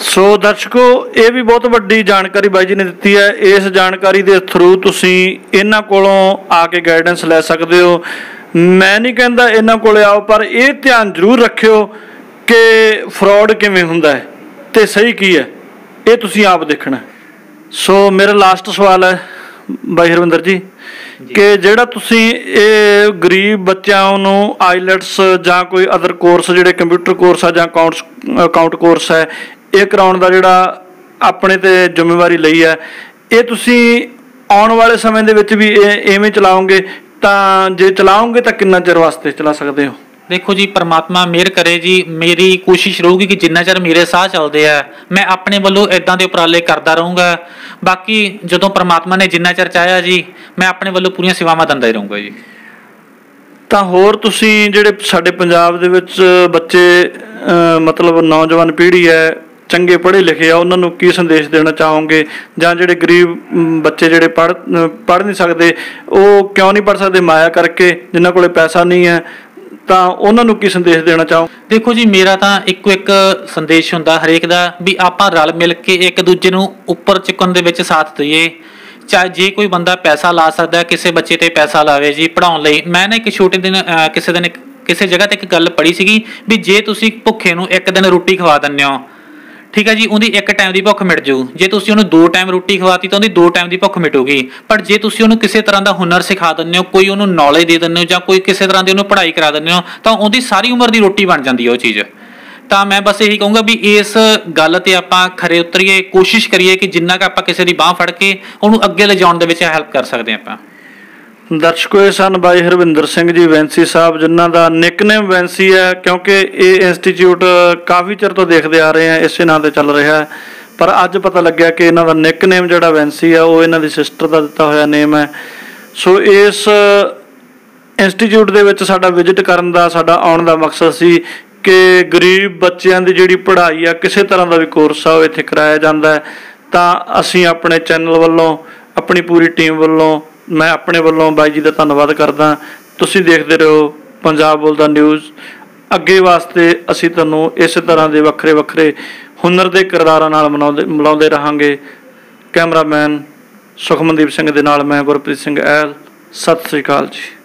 ਸੋ ਦਰਸ਼ਕੋ, ਇਹ ਵੀ ਬਹੁਤ ਵੱਡੀ ਜਾਣਕਾਰੀ ਬਾਈ ਜੀ ਨੇ ਦਿੱਤੀ ਹੈ। ਇਸ ਜਾਣਕਾਰੀ ਦੇ ਥਰੂ ਤੁਸੀਂ ਇਹਨਾਂ ਕੋਲੋਂ ਆ ਕੇ ਗਾਈਡੈਂਸ ਲੈ ਸਕਦੇ ਹੋ। ਮੈਂ ਨਹੀਂ ਕਹਿੰਦਾ ਇਹਨਾਂ ਕੋਲੇ ਆਓ, ਪਰ ਇਹ ਧਿਆਨ ਜ਼ਰੂਰ ਰੱਖਿਓ ਕਿ ਫਰਾਡ ਕਿਵੇਂ ਹੁੰਦਾ ਹੈ ਤੇ ਸਹੀ ਕੀ ਹੈ, ਇਹ ਤੁਸੀਂ ਆਪ ਦੇਖਣਾ। ਸੋ ਮੇਰਾ ਲਾਸਟ ਸਵਾਲ ਹੈ ਬਾਈ ਹਰਵਿੰਦਰ ਜੀ, ਕਿ ਜਿਹੜਾ ਤੁਸੀਂ ਇਹ ਗਰੀਬ ਬੱਚਿਆਂ ਨੂੰ ਆਈਲੈਟਸ ਜਾਂ ਕੋਈ ਅਦਰ ਕੋਰਸ ਜਿਹੜੇ ਕੰਪਿਊਟਰ ਕੋਰਸ ਆ ਜਾਂ ਅਕਾਊਂਟ ਕੋਰਸ ਹੈ, ਇਹ ਕਰਾਉਣ ਦਾ ਜਿਹੜਾ ਆਪਣੇ ਤੇ ਜ਼ਿੰਮੇਵਾਰੀ ਲਈ ਹੈ, ਇਹ ਤੁਸੀਂ ਆਉਣ ਵਾਲੇ ਸਮੇਂ ਦੇ ਵਿੱਚ ਵੀ ਐਵੇਂ ਚਲਾਓਗੇ? ਤਾਂ ਜੇ ਚਲਾਓਗੇ ਤਾਂ ਕਿੰਨਾ ਚਿਰ ਵਾਸਤੇ ਚਲਾ ਸਕਦੇ ਹੋ? ਦੇਖੋ ਜੀ, ਪਰਮਾਤਮਾ ਮਿਹਰ ਕਰੇ ਜੀ, ਮੇਰੀ ਕੋਸ਼ਿਸ਼ ਰਹੂਗੀ ਕਿ ਜਿੰਨਾ ਚਿਰ ਮੇਰੇ ਸਾਹ ਚੱਲਦੇ ਆ ਮੈਂ ਆਪਣੇ ਵੱਲੋਂ ਇੱਦਾਂ ਦੇ ਉਪਰਾਲੇ ਕਰਦਾ ਰਹੂੰਗਾ। ਬਾਕੀ ਜਦੋਂ ਪਰਮਾਤਮਾ ਨੇ ਜਿੰਨਾ ਚਿਰ ਚਾਹਿਆ ਜੀ ਮੈਂ ਆਪਣੇ ਵੱਲੋਂ ਪੂਰੀਆਂ ਸੇਵਾਵਾਂ ਦਿੰਦਾ ਹੀ ਰਹੂੰਗਾ ਜੀ। ਤਾਂ ਹੋਰ ਤੁਸੀਂ ਜਿਹੜੇ ਸਾਡੇ ਪੰਜਾਬ ਦੇ ਵਿੱਚ ਬੱਚੇ ਮਤਲਬ ਨੌਜਵਾਨ ਪੀੜ੍ਹੀ ਹੈ, ਚੰਗੇ ਪੜ੍ਹੇ ਲਿਖੇ ਆ, ਉਹਨਾਂ ਨੂੰ ਕੀ ਸੰਦੇਸ਼ ਦੇਣਾ ਚਾਹੋਗੇ? ਜਾਂ ਜਿਹੜੇ ਗਰੀਬ ਬੱਚੇ ਜਿਹੜੇ ਪੜ੍ਹ ਨਹੀਂ ਸਕਦੇ, ਉਹ ਕਿਉਂ ਨਹੀਂ ਪੜ੍ਹ ਸਕਦੇ? ਮਾਇਆ ਕਰਕੇ, ਜਿਨ੍ਹਾਂ ਕੋਲੇ ਪੈਸਾ ਨਹੀਂ ਹੈ, ਤਾਂ ਉਹਨਾਂ ਨੂੰ ਕੀ ਸੰਦੇਸ਼ ਦੇਣਾ ਚਾਹੋ? ਦੇਖੋ ਜੀ, ਮੇਰਾ ਤਾਂ ਇੱਕੋ ਇੱਕ ਸੰਦੇਸ਼ ਹੁੰਦਾ ਹਰੇਕ ਦਾ ਵੀ ਆਪਾਂ ਰਲ ਮਿਲ ਕੇ ਇੱਕ ਦੂਜੇ ਨੂੰ ਉੱਪਰ ਚੁੱਕਣ ਦੇ ਵਿੱਚ ਸਾਥ ਦਈਏ। ਚਾਹੇ ਜੇ ਕੋਈ ਬੰਦਾ ਪੈਸਾ ਲਾ ਸਕਦਾ ਕਿਸੇ ਬੱਚੇ ਤੇ ਪੈਸਾ ਲਾਵੇ ਜੀ ਪੜ੍ਹਾਉਣ ਲਈ। ਮੈਂ ਨਾ ਇੱਕ ਛੋਟੇ ਦਿਨ ਕਿਸੇ ਜਗ੍ਹਾ ਤੇ ਇੱਕ ਗੱਲ ਪੜ੍ਹੀ ਸੀਗੀ ਵੀ ਜੇ ਤੁਸੀਂ ਭੁੱਖੇ ਨੂੰ ਇੱਕ ਦਿਨ ਰੋਟੀ ਖਵਾ ਦਿੰਦੇ ਹੋ, ਠੀਕ ਹੈ ਜੀ, ਉਹਦੀ ਇੱਕ ਟਾਈਮ ਦੀ ਭੁੱਖ ਮਿਟ ਜਾਊ। ਜੇ ਤੁਸੀਂ ਉਹਨੂੰ 2 ਟਾਈਮ ਰੋਟੀ ਖਵਾਤੀ ਤਾਂ ਉਹਦੀ 2 ਟਾਈਮ ਦੀ ਭੁੱਖ ਮਿਟੂਗੀ। ਪਰ ਜੇ ਤੁਸੀਂ ਉਹਨੂੰ ਕਿਸੇ ਤਰ੍ਹਾਂ ਦਾ ਹੁਨਰ ਸਿਖਾ ਦਿੰਦੇ ਹੋ, ਕੋਈ ਉਹਨੂੰ ਨੌਲੇਜ ਦੇ ਦਿੰਦੇ ਹੋ ਜਾਂ ਕੋਈ ਕਿਸੇ ਤਰ੍ਹਾਂ ਦੀ ਉਹਨੂੰ ਪੜ੍ਹਾਈ ਕਰਾ ਦਿੰਦੇ ਹੋ, ਤਾਂ ਉਹਦੀ ਸਾਰੀ ਉਮਰ ਦੀ ਰੋਟੀ ਬਣ ਜਾਂਦੀ ਹੈ ਉਹ ਚੀਜ਼। ਤਾਂ ਮੈਂ ਬਸ ਇਹੀ ਕਹੂੰਗਾ ਵੀ ਇਸ ਗੱਲ ਤੇ ਆਪਾਂ ਖਰੇ ਉਤਰੀਏ, ਕੋਸ਼ਿਸ਼ ਕਰੀਏ ਕਿ ਜਿੰਨਾ ਕੁ ਆਪਾਂ ਕਿਸੇ ਦੀ ਬਾਂਹ ਫੜ ਕੇ ਉਹਨੂੰ ਅੱਗੇ ਲਿਜਾਉਣ ਦੇ ਵਿੱਚ ਹੈਲਪ ਕਰ ਸਕਦੇ ਆਪਾਂ। ਦਰਸ਼ਕੋ, ਇਹ ਸਨ ਬਾਈ ਹਰਵਿੰਦਰ ਸਿੰਘ ਜੀ ਵੈਂਸੀ ਸਾਹਿਬ, ਜਿਨ੍ਹਾਂ ਦਾ ਨਿਕਨੇਮ ਵੈਂਸੀ ਹੈ ਕਿਉਂਕਿ ਇਹ ਇੰਸਟੀਚਿਊਟ ਕਾਫੀ ਚਿਰ ਤੋਂ ਦੇਖਦੇ ਆ ਰਹੇ ਆ, ਇਸੇ ਨਾਂ ਤੇ ਚੱਲ ਰਿਹਾ ਹੈ। ਪਰ ਅੱਜ ਪਤਾ ਲੱਗਿਆ ਕਿ ਇਹਨਾਂ ਦਾ ਨਿਕਨੇਮ ਜਿਹੜਾ ਵੈਂਸੀ ਆ ਉਹ ਇਹਨਾਂ ਦੀ ਸਿਸਟਰ ਦਾ ਦਿੱਤਾ ਹੋਇਆ ਨੇਮ ਹੈ। ਸੋ ਇਸ ਇੰਸਟੀਚਿਊਟ ਦੇ ਵਿੱਚ ਸਾਡਾ ਵਿਜ਼ਿਟ ਕਰਨ ਦਾ, ਸਾਡਾ ਆਉਣ ਦਾ ਮਕਸਦ ਸੀ ਕਿ ਗਰੀਬ ਬੱਚਿਆਂ ਦੀ ਜਿਹੜੀ ਪੜ੍ਹਾਈ ਆ, ਕਿਸੇ ਤਰ੍ਹਾਂ ਦਾ ਵੀ ਕੋਰਸ ਆ, ਉਹ ਇੱਥੇ ਕਰਾਇਆ ਜਾਂਦਾ ਹੈ। ਤਾਂ ਅਸੀਂ ਆਪਣੇ ਚੈਨਲ ਵੱਲੋਂ, ਆਪਣੀ ਪੂਰੀ ਟੀਮ ਵੱਲੋਂ, ਮੈਂ ਆਪਣੇ ਵੱਲੋਂ ਬਾਈ ਜੀ ਦਾ ਧੰਨਵਾਦ ਕਰਦਾ। ਤੁਸੀਂ ਦੇਖਦੇ ਰਹੋ ਪੰਜਾਬ ਬੋਲਦਾ ਨਿਊਜ਼। ਅੱਗੇ ਵਾਸਤੇ ਅਸੀਂ ਤੁਹਾਨੂੰ ਇਸੇ ਤਰ੍ਹਾਂ ਦੇ ਵੱਖਰੇ ਵੱਖਰੇ ਹੁਨਰ ਦੇ ਕਿਰਦਾਰਾਂ ਨਾਲ ਮਿਲਾਉਂਦੇ ਰਹਾਂਗੇ। ਕੈਮਰਾਮੈਨ ਸੁਖਮਨਦੀਪ ਸਿੰਘ ਦੇ ਨਾਲ ਮੈਂ ਗੁਰਪ੍ਰੀਤ ਸਿੰਘ ਐਲ। ਸਤਿ ਸ੍ਰੀ ਅਕਾਲ ਜੀ।